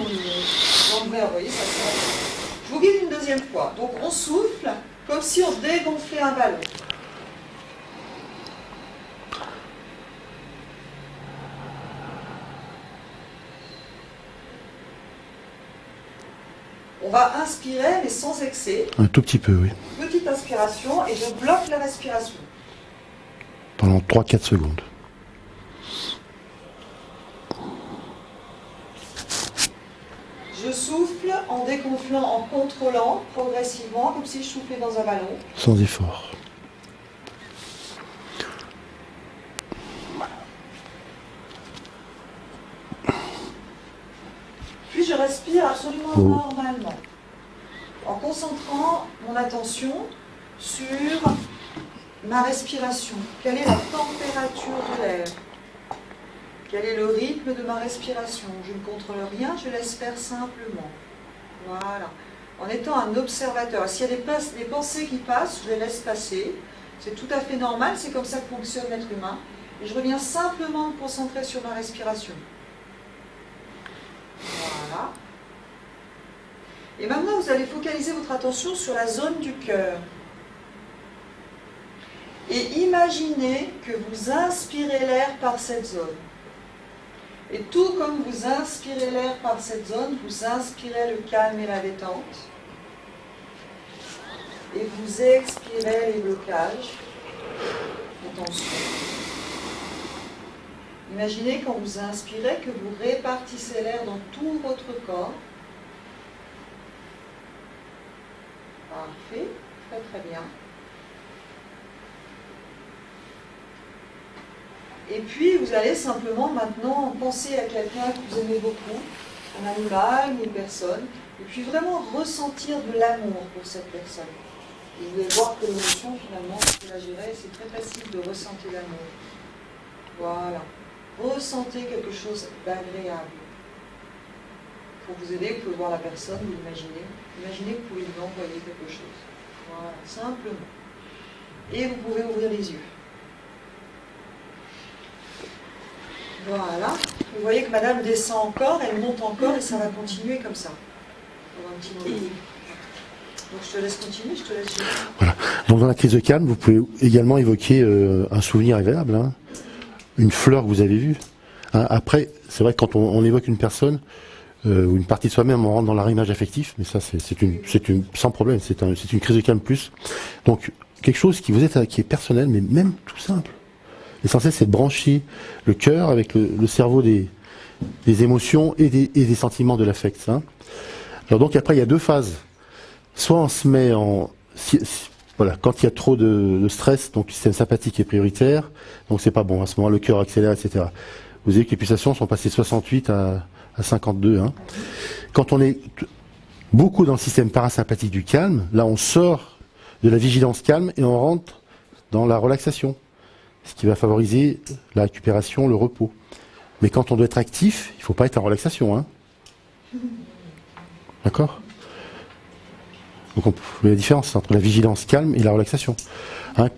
le vert. Vous voyez, ça se passe. Je vous guide une deuxième fois. Donc on souffle comme si on dégonflait un ballon. On va inspirer, mais sans excès. Un tout petit peu, oui. Petite inspiration, et je bloque la respiration. Pendant 3-4 secondes. Je souffle en dégonflant, en contrôlant progressivement, comme si je soufflais dans un ballon. Sans effort. Puis je respire absolument normalement, en concentrant mon attention sur ma respiration. Quelle est la température de l'air? Quel est le rythme de ma respiration? Je ne contrôle rien, je laisse faire simplement. Voilà. En étant un observateur. S'il y a des pensées qui passent, je les laisse passer. C'est tout à fait normal, c'est comme ça que fonctionne l'être humain. Et je reviens simplement me concentrer sur ma respiration. Voilà. Et maintenant, vous allez focaliser votre attention sur la zone du cœur. Et imaginez que vous inspirez l'air par cette zone. Et tout comme vous inspirez l'air par cette zone, vous inspirez le calme et la détente. Et vous expirez les blocages, les tensions. Imaginez quand vous inspirez que vous répartissez l'air dans tout votre corps. Parfait, très très bien. Et puis vous allez simplement maintenant penser à quelqu'un que vous aimez beaucoup, un animal, une personne, et puis vraiment ressentir de l'amour pour cette personne. Et vous allez voir que l'émotion, finalement, vous la gérer, c'est très facile de ressentir l'amour. Voilà. Ressentez quelque chose d'agréable. Pour vous aider, vous pouvez voir la personne, vous l'imaginez. Imaginez que vous pouvez lui envoyer quelque chose. Voilà, simplement. Et vous pouvez ouvrir les yeux. Voilà. Vous voyez que madame descend encore, elle monte encore, et ça va continuer comme ça. Pour un petit moment. Donc je te laisse continuer, je te laisse gérer. Voilà. Donc dans la crise de calme, vous pouvez également évoquer un souvenir agréable, hein, une fleur que vous avez vue. Hein, après, c'est vrai que quand on évoque une personne ou une partie de soi-même, on rentre dans l'arrimage affectif, mais ça c'est une sans problème, c'est une crise de calme plus. Donc quelque chose qui est personnel, mais même tout simple. L'essentiel, c'est de brancher le cœur avec le cerveau des émotions et des sentiments de l'affect. Hein. Alors donc après, il y a deux phases. Soit on se met voilà, quand il y a trop de stress, donc le système sympathique est prioritaire, donc c'est pas bon. À ce moment, le cœur accélère, etc. Vous avez que les pulsations sont passées de 68 à 52. Hein. Quand on est beaucoup dans le système parasympathique du calme, là on sort de la vigilance calme et on rentre dans la relaxation, ce qui va favoriser la récupération, le repos. Mais quand on doit être actif, il ne faut pas être en relaxation. Hein. D'accord ? Donc vous voyez la différence entre la vigilance calme et la relaxation. Hein,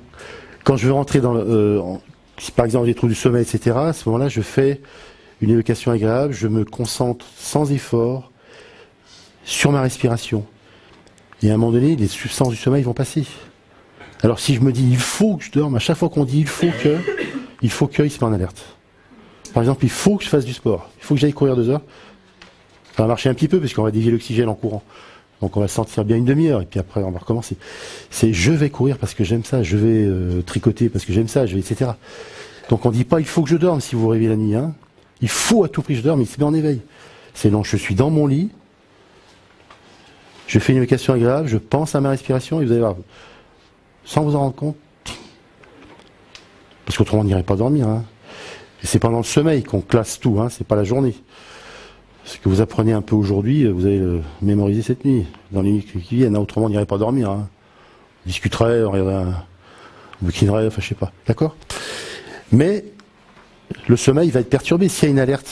quand je veux rentrer dans si par exemple des troubles du sommeil, etc., à ce moment-là, je fais une évocation agréable, je me concentre sans effort sur ma respiration. Et à un moment donné, les substances du sommeil vont passer. Alors si je me dis il faut que je dorme, à chaque fois qu'on dit il faut que, il se met en alerte. Par exemple, il faut que je fasse du sport, il faut que j'aille courir 2 heures. Ça va marcher un petit peu parce qu'on va dévier l'oxygène en courant. Donc on va se sentir bien une demi-heure et puis après on va recommencer. C'est je vais courir parce que j'aime ça, je vais tricoter parce que j'aime ça, etc. Donc on dit pas il faut que je dorme si vous vous réveillez la nuit. Hein. Il faut à tout prix que je dorme, il se met en éveil. C'est non, je suis dans mon lit, je fais une évocation agréable, je pense à ma respiration et vous allez voir, sans vous en rendre compte, parce qu'autrement on n'irait pas dormir. Hein. Et c'est pendant le sommeil qu'on classe tout, hein, c'est pas la journée. Ce que vous apprenez un peu aujourd'hui, vous allez le mémoriser cette nuit, dans les nuits qui viennent. Hein, autrement, on n'irait pas dormir. Hein. On discuterait, on regarderait, on bouquinerait, enfin, je sais pas. D'accord ? Mais le sommeil va être perturbé. S'il y a une alerte,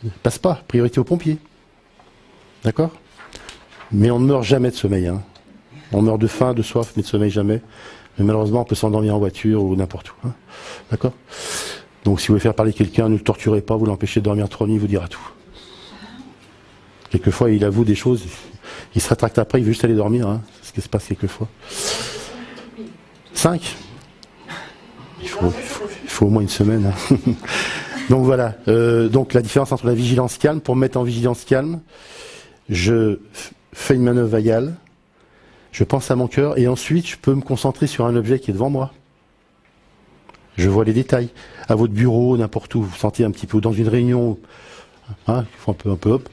il ne passe pas. Priorité aux pompiers. D'accord ? Mais on ne meurt jamais de sommeil. Hein. On meurt de faim, de soif, mais de sommeil jamais. Mais malheureusement, on peut s'endormir en voiture ou n'importe où. Hein. D'accord ? Donc, si vous voulez faire parler quelqu'un, ne le torturez pas, vous l'empêchez de dormir 3 nuits, il vous dira tout. Quelquefois, il avoue des choses, il se rétracte après, il veut juste aller dormir, hein. C'est ce qui se passe quelquefois. 5 ? Il faut au moins une semaine. Hein. Donc voilà, donc la différence entre la vigilance calme, pour me mettre en vigilance calme, je fais une manœuvre vagal, je pense à mon cœur, et ensuite je peux me concentrer sur un objet qui est devant moi. Je vois les détails. À votre bureau, n'importe où, vous vous sentez un petit peu dans une réunion, hein, il faut un peu hop.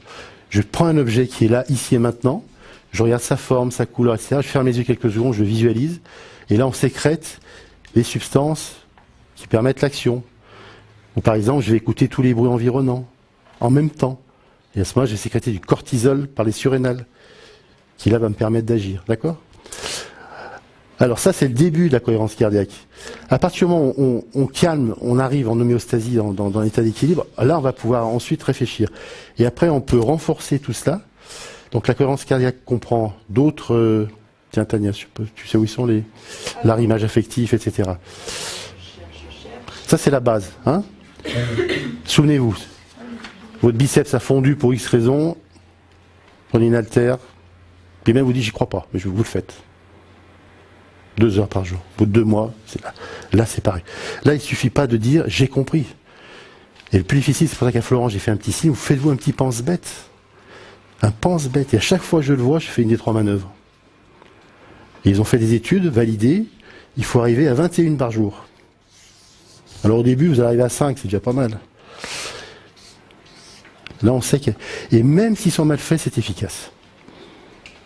Je prends un objet qui est là, ici et maintenant, je regarde sa forme, sa couleur, etc. Je ferme les yeux quelques secondes, je visualise, et là on sécrète les substances qui permettent l'action. Ou par exemple, je vais écouter tous les bruits environnants, en même temps. Et à ce moment-là, je vais sécréter du cortisol par les surrénales, qui là va me permettre d'agir. D'accord ? Alors ça, c'est le début de la cohérence cardiaque. À partir du moment où on calme, on arrive en homéostasie, dans l'état d'équilibre, là, on va pouvoir ensuite réfléchir. Et après, on peut renforcer tout cela. Donc la cohérence cardiaque comprend d'autres... tiens, Tania, tu sais où ils sont, l'arrimage affectif, etc. Ça, c'est la base. Hein. Souvenez-vous, votre biceps a fondu pour X raison, prenez une haltère, puis même vous dites, j'y crois pas, mais vous le faites. 2 heures par jour. Au bout de 2 mois, c'est là. Là, c'est pareil. Là, il suffit pas de dire j'ai compris. Et le plus difficile, c'est pour ça qu'à Florent, j'ai fait un petit signe. Vous faites-vous un petit pense-bête. Un pense-bête. Et à chaque fois que je le vois, je fais une des 3 manœuvres. Et ils ont fait des études validées. Il faut arriver à 21 par jour. Alors au début, vous arrivez à 5, c'est déjà pas mal. Là, on sait que... Et même s'ils sont mal faits, c'est efficace.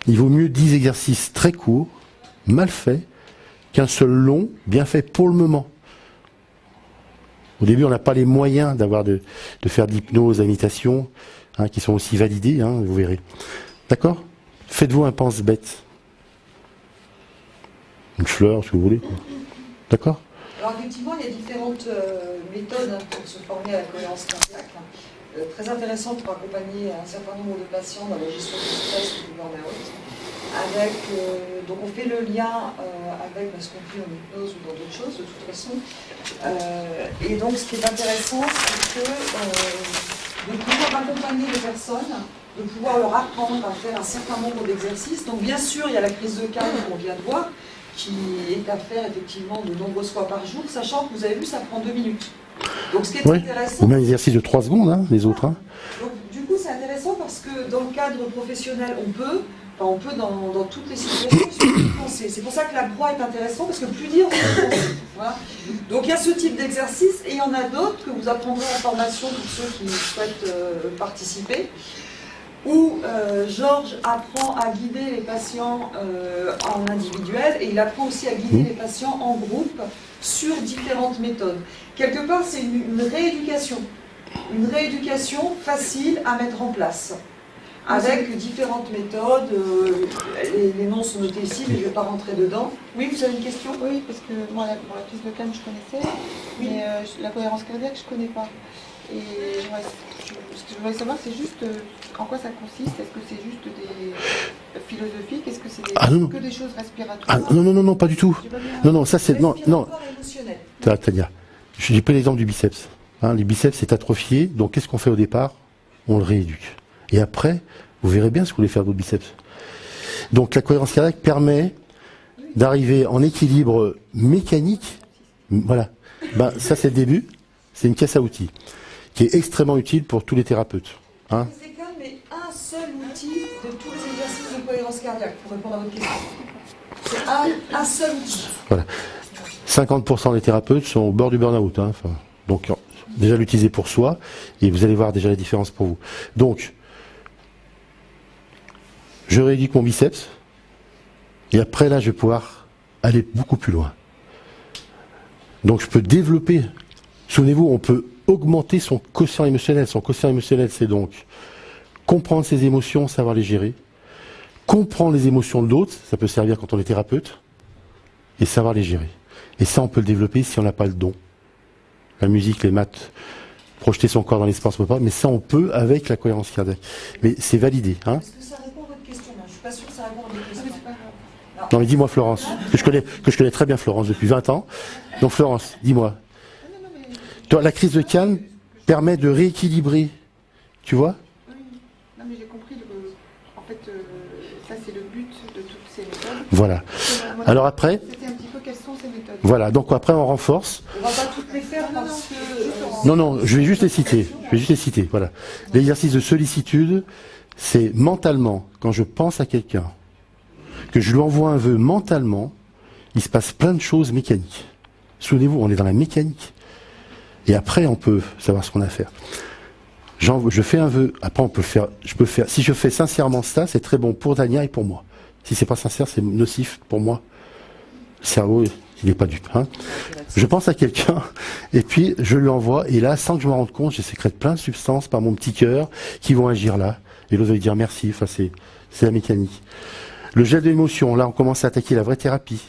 Il vaut mieux 10 exercices très courts, mal faits, qu'un seul long, bien fait pour le moment. Au début, on n'a pas les moyens de faire de l'hypnose, de l'imitation, hein, qui sont aussi validés, hein, vous verrez. D'accord? Faites-vous un pense-bête. Une fleur, ce que vous voulez. D'accord? Alors effectivement, il y a différentes méthodes pour se former à la cohérence cardiaque. Très intéressant pour accompagner un certain nombre de patients dans la gestion du stress ou du burn-out. Donc on fait le lien avec ce qu'on fait en hypnose ou dans d'autres choses de toute façon. Et donc ce qui est intéressant, c'est de pouvoir accompagner les personnes, de pouvoir leur apprendre à faire un certain nombre d'exercices. Donc bien sûr, il y a la crise de calme qu'on vient de voir, qui est à faire effectivement de nombreuses fois par jour, sachant que vous avez vu, ça prend 2 minutes. Donc ce qui est intéressant... Ou même l'exercice de 3 secondes, hein, les autres. Hein. Donc du coup, c'est intéressant parce que dans le cadre professionnel, on peut dans toutes les situations. C'est pour ça que la proie est intéressant, parce que plus dire, voilà. Donc il y a ce type d'exercice, et il y en a d'autres que vous apprendrez en formation pour ceux qui souhaitent participer, où Georges apprend à guider les patients en individuel, et il apprend aussi à guider les patients en groupe sur différentes méthodes. Quelque part, c'est une rééducation facile à mettre en place, avec différentes méthodes. Les noms sont notés ici, mais je ne vais pas rentrer dedans. Oui, vous avez une question? Oui, parce que moi, la crise de calme, je connaissais, mais la cohérence cardiaque, je ne connais pas. Et ce que je voudrais savoir, c'est juste en quoi ça consiste. Est-ce que c'est juste des philosophiques? Est-ce que c'est que des choses respiratoires? Non, pas du tout. Non, ça c'est... Non, émotionnel. Tania, j'ai pris l'exemple du biceps. Hein, les biceps, c'est atrophié, donc qu'est-ce qu'on fait au départ? On le rééduque. Et après, vous verrez bien ce que vous voulez faire de votre biceps. Donc la cohérence cardiaque permet d'arriver en équilibre mécanique. Voilà. Ça c'est le début. C'est une caisse à outils qui est extrêmement utile pour tous les thérapeutes. Hein. C'est calme, mais un seul outil de tous les exercices de cohérence cardiaque pour répondre à votre question. C'est un seul outil. Voilà. 50% des thérapeutes sont au bord du burn-out. Hein. Enfin, donc déjà l'utiliser pour soi, et vous allez voir déjà la différence pour vous. Donc, je rééduque mon biceps, et après là, je vais pouvoir aller beaucoup plus loin. Donc, je peux développer. Souvenez-vous, on peut augmenter son quotient émotionnel. Son quotient émotionnel, c'est donc comprendre ses émotions, savoir les gérer, comprendre les émotions de l'autre, ça peut servir quand on est thérapeute, et savoir les gérer. Et ça, on peut le développer si on n'a pas le don. La musique, les maths, projeter son corps dans l'espace, on peut pas, mais ça, on peut avec la cohérence cardiaque. Mais c'est validé. Hein. Est-ce que ça répond à votre question? Je ne suis pas sûre que ça répond à votre question. Non, mais dis-moi, Florence, que je connais très bien Florence depuis 20 ans. Donc, Florence, dis-moi. Toi, la crise de calme permet de rééquilibrer, tu vois? Oui, non, mais j'ai compris. En fait, ça, c'est le but de toutes ces méthodes. Voilà. Alors après... C'était un petit peu quelles sont ces méthodes. Voilà, donc après, on renforce. On ne va pas toutes les faire parce que... Non, je vais juste les citer. Voilà. L'exercice de sollicitude, c'est mentalement, quand je pense à quelqu'un, que je lui envoie un vœu mentalement, il se passe plein de choses mécaniques. Souvenez-vous, on est dans la mécanique. Et après, on peut savoir ce qu'on a à faire. Je fais un vœu. Après, je peux faire. Si je fais sincèrement ça, c'est très bon pour Tania et pour moi. Si c'est pas sincère, c'est nocif pour moi. Le cerveau, il n'est pas dupe. Hein. Je pense à quelqu'un et puis je lui envoie. Et là, sans que je me rende compte, je sécrète plein de substances par mon petit cœur qui vont agir là. Et l'autre va lui dire merci. Enfin, c'est la mécanique. Le gel de l'émotion. Là, on commence à attaquer la vraie thérapie.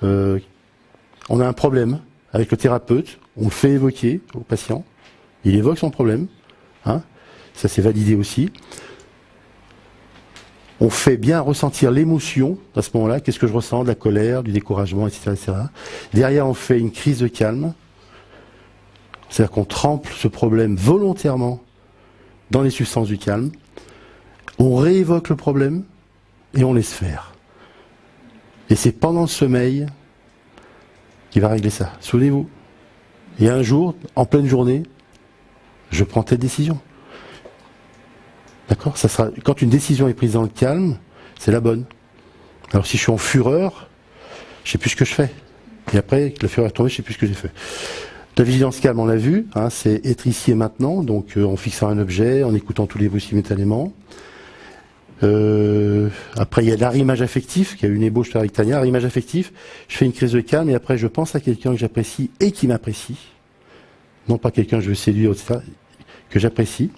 On a un problème avec le thérapeute. On le fait évoquer au patient. Il évoque son problème. Hein. Ça, c'est validé aussi. On fait bien ressentir l'émotion à ce moment-là. Qu'est-ce que je ressens? De la colère, du découragement, etc., etc. Derrière, on fait une crise de calme. C'est-à-dire qu'on trempe ce problème volontairement dans les substances du calme. On réévoque le problème et on laisse faire. Et c'est pendant le sommeil qu'il va régler ça. Souvenez-vous. Et un jour, en pleine journée, je prends telle décision. D'accord? Ça sera, quand une décision est prise dans le calme, c'est la bonne. Alors si je suis en fureur, je sais plus ce que je fais. Et après, que la fureur est tombée, je sais plus ce que j'ai fait. La vigilance calme, on l'a vu, hein, c'est être ici et maintenant, donc en fixant un objet, en écoutant tous les bruits simultanément. Après, il y a l'arrimage affectif, qui a eu une ébauche avec Tania. L'arrimage affectif, je fais une crise de calme et après, je pense à quelqu'un que j'apprécie et qui m'apprécie. non pas quelqu'un que je veux séduire, etc., que j'apprécie.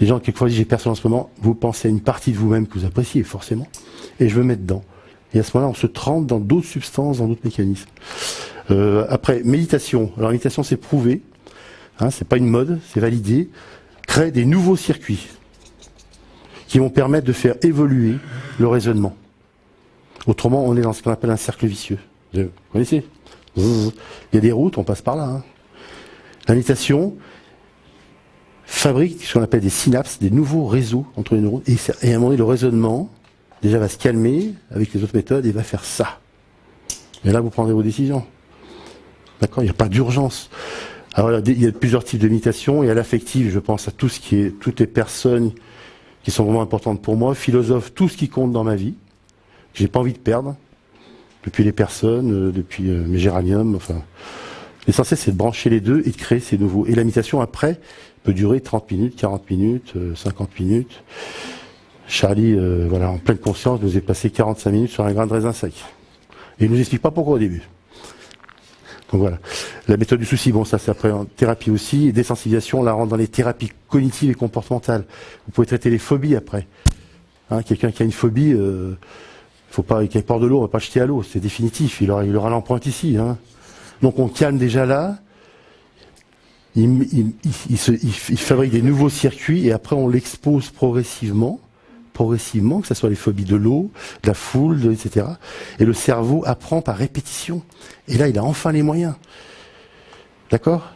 Les gens, quelquefois, disent, j'ai personne en ce moment, vous pensez à une partie de vous-même que vous appréciez, forcément, et je veux mettre dedans. Et à ce moment-là, on se trempe dans d'autres substances, dans d'autres mécanismes. Après, méditation. Alors, la méditation, c'est prouvé, hein, c'est pas une mode, c'est validé, crée des nouveaux circuits qui vont permettre de faire évoluer le raisonnement. Autrement, on est dans ce qu'on appelle un cercle vicieux. Vous connaissez ? Il y a des routes, on passe par là. Hein. La méditation fabrique ce qu'on appelle des synapses, des nouveaux réseaux entre les neurones. Et à un moment donné, le raisonnement, déjà, va se calmer avec les autres méthodes et va faire ça. Et là, vous prendrez vos décisions. D'accord ? Il n'y a pas d'urgence. Alors, il y a plusieurs types de méditation. Et à l'affective, je pense à toutes les personnes qui sont vraiment importantes pour moi, philosophes, tout ce qui compte dans ma vie, que j'ai pas envie de perdre, depuis les personnes, depuis mes géraniums, enfin. L'essentiel, c'est de brancher les deux et de créer ces nouveaux. Et la méditation, après, peut durer 30 minutes, 40 minutes, 50 minutes. Charlie, voilà, en pleine conscience, nous est passé 45 minutes sur un grain de raisin sec. Et il nous explique pas pourquoi au début. Donc voilà. La méthode du souci, bon, ça c'est après en thérapie aussi. Et désensibilisation, on la rentre dans les thérapies cognitives et comportementales. Vous pouvez traiter les phobies après. Hein, quelqu'un qui a une phobie, faut pas, qui porte de l'eau, on va pas le jeter à l'eau, c'est définitif. Il aura l'empreinte ici. Hein. Donc on calme déjà là. Il fabrique des nouveaux circuits et après on l'expose progressivement, que ce soit les phobies de l'eau, de la foule, etc. Et le cerveau apprend par répétition. Et là, il a enfin les moyens. D'accord ?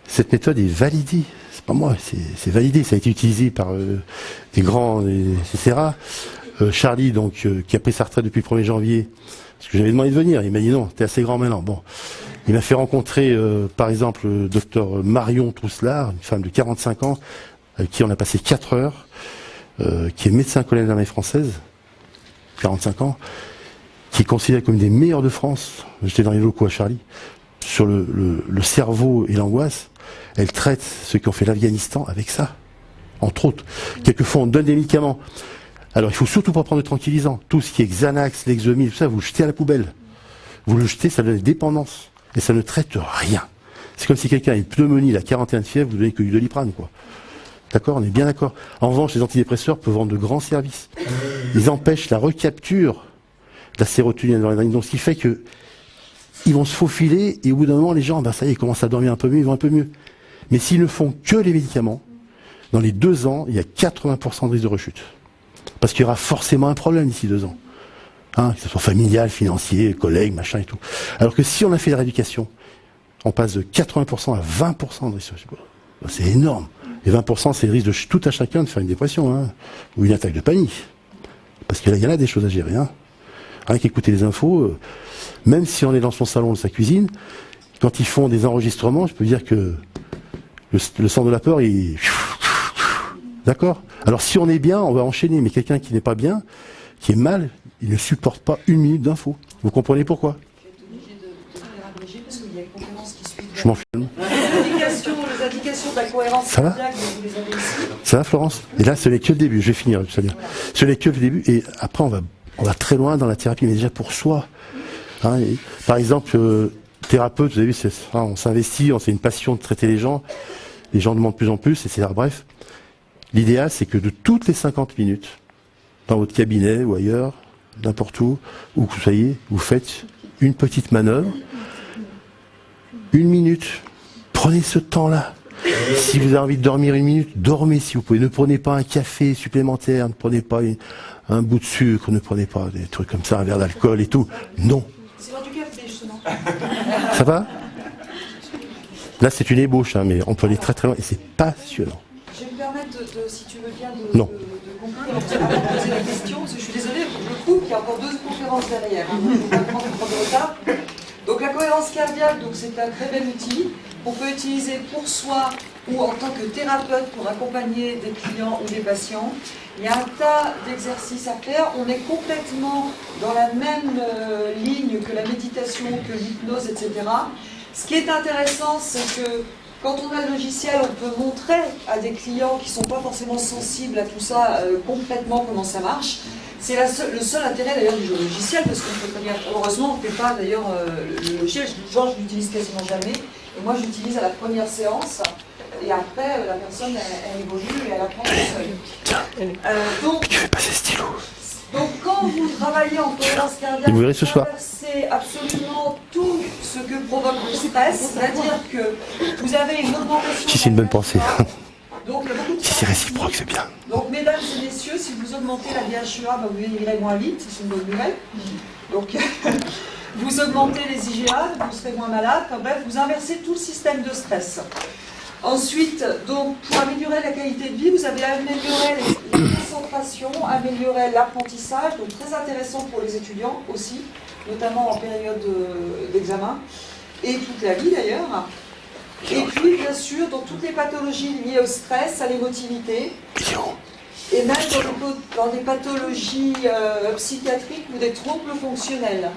Cette méthode est validée. C'est pas moi, c'est validé. Ça a été utilisé par des grands, etc. Charlie, donc, qui a pris sa retraite depuis le 1er janvier, parce que j'avais demandé de venir. Il m'a dit non, t'es assez grand maintenant. Bon. Il m'a fait rencontrer, par exemple, le docteur Marion Trousselard, une femme de 45 ans, avec qui on a passé 4 heures, qui est médecin colonel de l'armée française, 45 ans, qui est considéré comme une des meilleures de France. J'étais dans les locaux à Charlie, sur le cerveau et l'angoisse. Elle traite ceux qui ont fait l'Afghanistan avec ça, entre autres. Quelquefois, on donne des médicaments. Alors, il faut surtout pas prendre de tranquillisants. Tout ce qui est Xanax, Lexomil, tout ça, vous le jetez à la poubelle. Vous le jetez, ça donne des dépendances. Et ça ne traite rien. C'est comme si quelqu'un a une pneumonie, la 41 de fièvre, vous donnez que du Doliprane, quoi. D'accord, on est bien d'accord. En revanche, les antidépresseurs peuvent rendre de grands services. Ils empêchent la recapture de la sérotonine dans l'adrénaline. Donc, ce qui fait que ils vont se faufiler et au bout d'un moment, les gens, ça y est, ils commencent à dormir un peu mieux, ils vont un peu mieux. Mais s'ils ne font que les médicaments, dans les 2 ans, il y a 80% de risque de rechute. Parce qu'il y aura forcément un problème d'ici 2 ans. Hein, que ce soit familial, financier, collègues, machin et tout. Alors que si on a fait de la rééducation, on passe de 80% à 20% de risque. C'est énorme. Et 20%, c'est le risque de tout à chacun de faire une dépression, hein, ou une attaque de panique. Parce qu'il y en a des choses à gérer. Hein. Rien qu'écouter les infos, même si on est dans son salon ou sa cuisine, quand ils font des enregistrements, je peux dire que le sang de la peur, il... D'accord ? Alors si on est bien, on va enchaîner, mais quelqu'un qui n'est pas bien, qui est mal, il ne supporte pas 1 minute d'info. Vous comprenez pourquoi ? Je m'en filme. Les indications de la cohérence cardiaque, vous les avez ici. Ça va, Florence ? Et là, ce n'est que le début. Je vais finir, ça dire. Ce n'est que le début. Et après, on va très loin dans la thérapie, mais déjà pour soi. Hein, par exemple, thérapeute, vous avez vu, on s'investit, c'est une passion de traiter les gens. Les gens demandent de plus en plus, etc. Bref, l'idéal, c'est que de toutes les 50 minutes, dans votre cabinet ou ailleurs, n'importe où que vous soyez, vous faites une petite manœuvre. 1 minute. Prenez ce temps-là. Si vous avez envie de dormir 1 minute, dormez si vous pouvez. Ne prenez pas un café supplémentaire, ne prenez pas un bout de sucre, ne prenez pas des trucs comme ça, un verre d'alcool et tout. Non. C'est pas du café, justement. Ça va ? Là, c'est une ébauche, hein, mais on peut aller très très loin et c'est passionnant. Je vais me permettre, si tu veux bien, Non. de conclure avant de poser la question, parce que je suis désolée, je coupe, il y a encore 2 conférences derrière. Hein, donc je ne vais pas prendre de retard. Donc la cohérence cardiaque, donc c'est un très bel outil qu'on peut utiliser pour soi ou en tant que thérapeute pour accompagner des clients ou des patients. Il y a un tas d'exercices à faire. On est complètement dans la même ligne que la méditation, que l'hypnose, etc. Ce qui est intéressant, c'est que quand on a le logiciel, on peut montrer à des clients qui ne sont pas forcément sensibles à tout ça complètement comment ça marche. C'est le seul intérêt d'ailleurs du logiciel, parce qu'on peut très bien, heureusement on ne fait pas d'ailleurs le logiciel, je l'utilise quasiment jamais, Et moi, j'utilise à la première séance, et après, la personne, elle évolue et elle apprend tout seule. Tu fais passer stylo. Donc, quand vous travaillez en cohérence cardiaque, Et vous verrez ce soir. traversez absolument tout ce que provoque le stress, c'est-à-dire que vous avez une augmentation. Si c'est une bonne pensée. Donc, il y a beaucoup de Si c'est réciproque, c'est bien. Donc, mesdames et messieurs, si vous augmentez la DHEA, vous vieillirez moins vite, c'est une bonne nouvelle. Donc, vous augmentez les IgA, vous serez moins malade. Enfin, bref, vous inversez tout le système de stress. Ensuite, donc, pour améliorer la qualité de vie, vous avez amélioré la concentration, amélioré l'apprentissage, donc très intéressant pour les étudiants aussi, notamment en période d'examen, et toute la vie d'ailleurs. Et puis, bien sûr, dans toutes les pathologies liées au stress, à l'émotivité, et même dans des pathologies psychiatriques ou des troubles fonctionnels.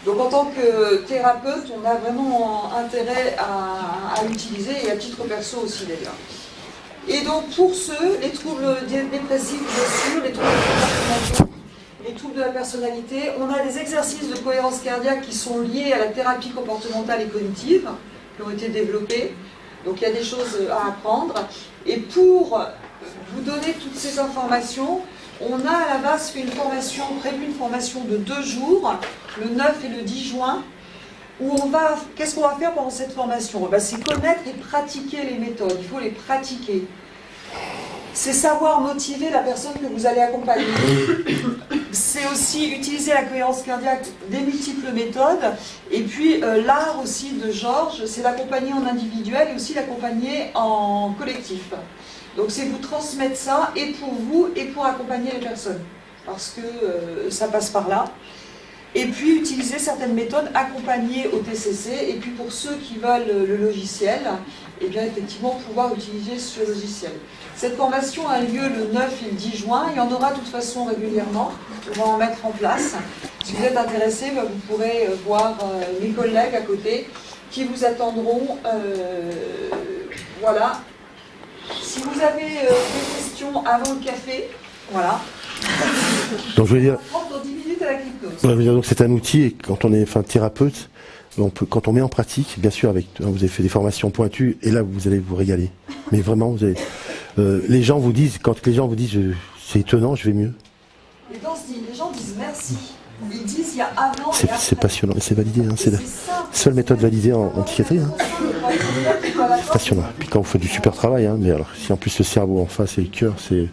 Donc en tant que thérapeute, on a vraiment intérêt à l'utiliser, et à titre perso aussi d'ailleurs. Et donc pour ceux, les troubles dépressifs bien sûr, les troubles comportementaux, les troubles de la personnalité, on a des exercices de cohérence cardiaque qui sont liés à la thérapie comportementale et cognitive, qui ont été développés. Donc il y a des choses à apprendre. Et pour vous donner toutes ces informations, on a à la base fait prévu une formation de 2 jours, le 9 et le 10 juin, où qu'est-ce qu'on va faire pendant cette formation? C'est connaître et pratiquer les méthodes, il faut les pratiquer. C'est savoir motiver la personne que vous allez accompagner. C'est aussi utiliser la cohérence cardiaque des multiples méthodes. Et puis l'art aussi de Georges, c'est l'accompagner en individuel et aussi l'accompagner en collectif. Donc c'est vous transmettre ça, et pour vous, et pour accompagner les personnes. Parce que ça passe par là. Et puis utiliser certaines méthodes accompagnées au TCC. Et puis pour ceux qui veulent le logiciel, et bien effectivement pouvoir utiliser ce logiciel. Cette formation a lieu le 9 et le 10 juin. Il y en aura de toute façon régulièrement. On va en mettre en place. Si vous êtes intéressés, vous pourrez voir mes collègues à côté qui vous attendront. Voilà. Si vous avez des questions avant le café, voilà. Donc je veux dire, On rentre dans 10 minutes à la hypnose. je veux dire, donc c'est un outil, et quand on est thérapeute, quand on met en pratique, bien sûr, vous avez fait des formations pointues, et là vous allez vous régaler. Mais vraiment, vous allez. Les gens vous disent, quand les gens vous disent, c'est étonnant, je vais mieux. Les gens disent merci. Ils disent il y a avant et après. C'est passionnant, c'est validé. Hein, c'est la seule méthode validée en psychiatrie. Hein. C'est passionnant. Puis quand vous faites du super travail, hein, mais alors si en plus le cerveau en face et le cœur, c'est.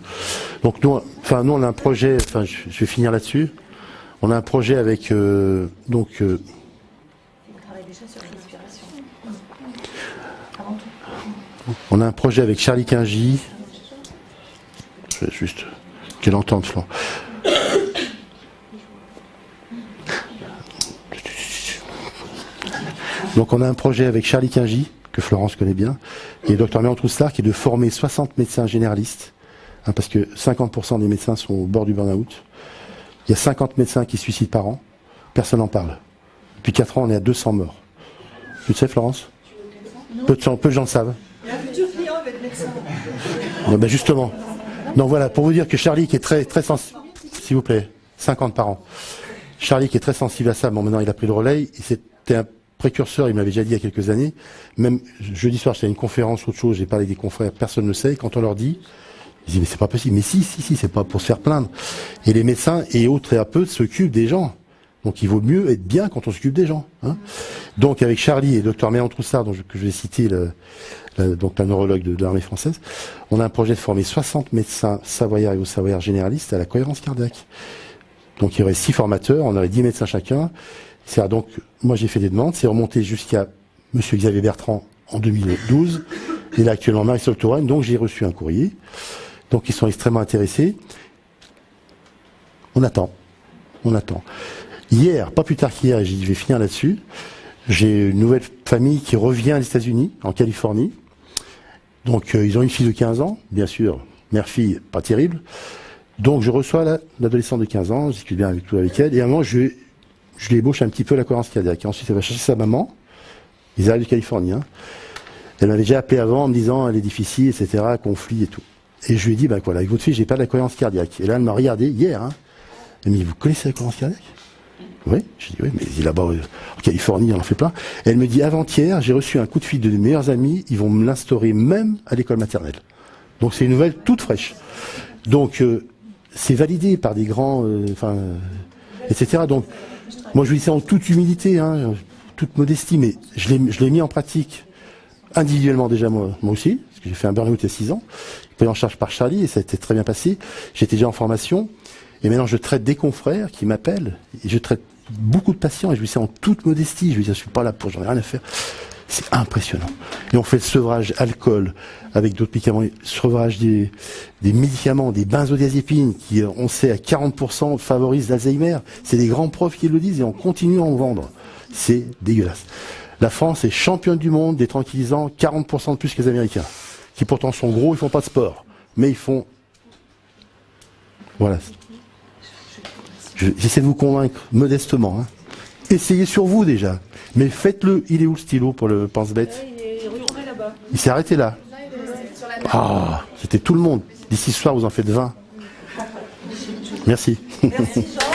Donc nous, on a un projet. Je vais finir là-dessus. On a un projet avec on a un projet avec Charlie Quingy. Je vais juste qu'elle entende, Florent. Donc on a un projet avec Charlie Quingy, que Florence connaît bien, et Dr Méran Troussard, qui est de former 60 médecins généralistes, hein, parce que 50% des médecins sont au bord du burn-out. Il y a 50 médecins qui se suicident par an, personne n'en parle. Depuis 4 ans, on est à 200 morts. Tu le sais, Florence? Peu de gens le savent. Il y a un futur client va être médecin. Non, ben justement. Donc voilà, pour vous dire que Charlie, qui est très, très sensible, s'il vous plaît, 50 par an. Charlie, qui est très sensible à ça, bon, maintenant il a pris le relais, et c'était un précurseur, il m'avait déjà dit il y a quelques années, même jeudi soir, j'étais à une conférence, autre chose, j'ai parlé avec des confrères, personne ne le sait, quand on leur dit, ils disent mais c'est pas possible, mais si, c'est pas pour se faire plaindre. Et les médecins et autres thérapeutes s'occupent des gens. Donc il vaut mieux être bien quand on s'occupe des gens. Hein. Donc avec Charlie et Dr Méran Troussard, que je vais citer, donc un neurologue de l'armée française, on a un projet de former 60 médecins savoyards et haut-savoyards généralistes à la cohérence cardiaque. Donc il y aurait 6 formateurs, on aurait 10 médecins chacun. Donc, moi j'ai fait des demandes, c'est remonté jusqu'à M. Xavier Bertrand en 2012, et là actuellement Marisol Touraine, donc j'ai reçu un courrier, donc ils sont extrêmement intéressés. On attend. Hier, pas plus tard qu'hier, je vais finir là-dessus, j'ai une nouvelle famille qui revient des États-Unis, en Californie, donc ils ont une fille de 15 ans, bien sûr, mère-fille, pas terrible, donc je reçois l'adolescente de 15 ans, je discute bien avec elle, et à un moment je lui ébauche un petit peu la cohérence cardiaque. Et ensuite, elle va chercher sa maman. Ils arrivent de Californie. Hein. Elle m'avait déjà appelé avant en me disant elle est difficile, etc., conflit et tout. Et je lui ai dit, voilà, avec votre fille, j'ai pas de la cohérence cardiaque. Et là, elle m'a regardé hier. Hein. Elle m'a dit, vous connaissez la cohérence cardiaque? Oui, j'ai dit oui, mais là-bas, en Californie, on en fait plein. Et elle me dit, avant-hier, j'ai reçu un coup de fil de mes meilleurs amis, ils vont me l'instaurer même à l'école maternelle. Donc c'est une nouvelle toute fraîche. Donc c'est validé par des grands, etc. Donc moi je vous dis ça en toute humilité, hein, toute modestie, mais je l'ai mis en pratique individuellement déjà moi aussi, parce que j'ai fait un burn-out il y a 6 ans, pris en charge par Charlie et ça a été très bien passé. J'étais déjà en formation et maintenant je traite des confrères qui m'appellent et je traite beaucoup de patients et je vous dis ça en toute modestie. Je veux dire, je suis pas là pour, j'en ai rien à faire. C'est impressionnant. Et on fait le sevrage alcool avec d'autres médicaments, le sevrage des médicaments, des benzodiazépines qui, on sait, à 40% favorisent l'Alzheimer. C'est des grands profs qui le disent et on continue à en vendre. C'est dégueulasse. La France est championne du monde des tranquillisants, 40% de plus que les Américains, qui pourtant sont gros, ils font pas de sport, mais ils font. Voilà. J'essaie de vous convaincre modestement. Hein. Essayez sur vous déjà. Mais faites-le. Il est où le stylo pour le pense-bête? Il est retourné là-bas. Il s'est arrêté là. Ah, c'était tout le monde. D'ici ce soir, vous en faites 20. Merci. Merci Jean.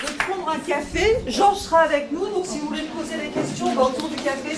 De prendre un café. Jean sera avec nous, donc si vous voulez me poser des questions autour du café.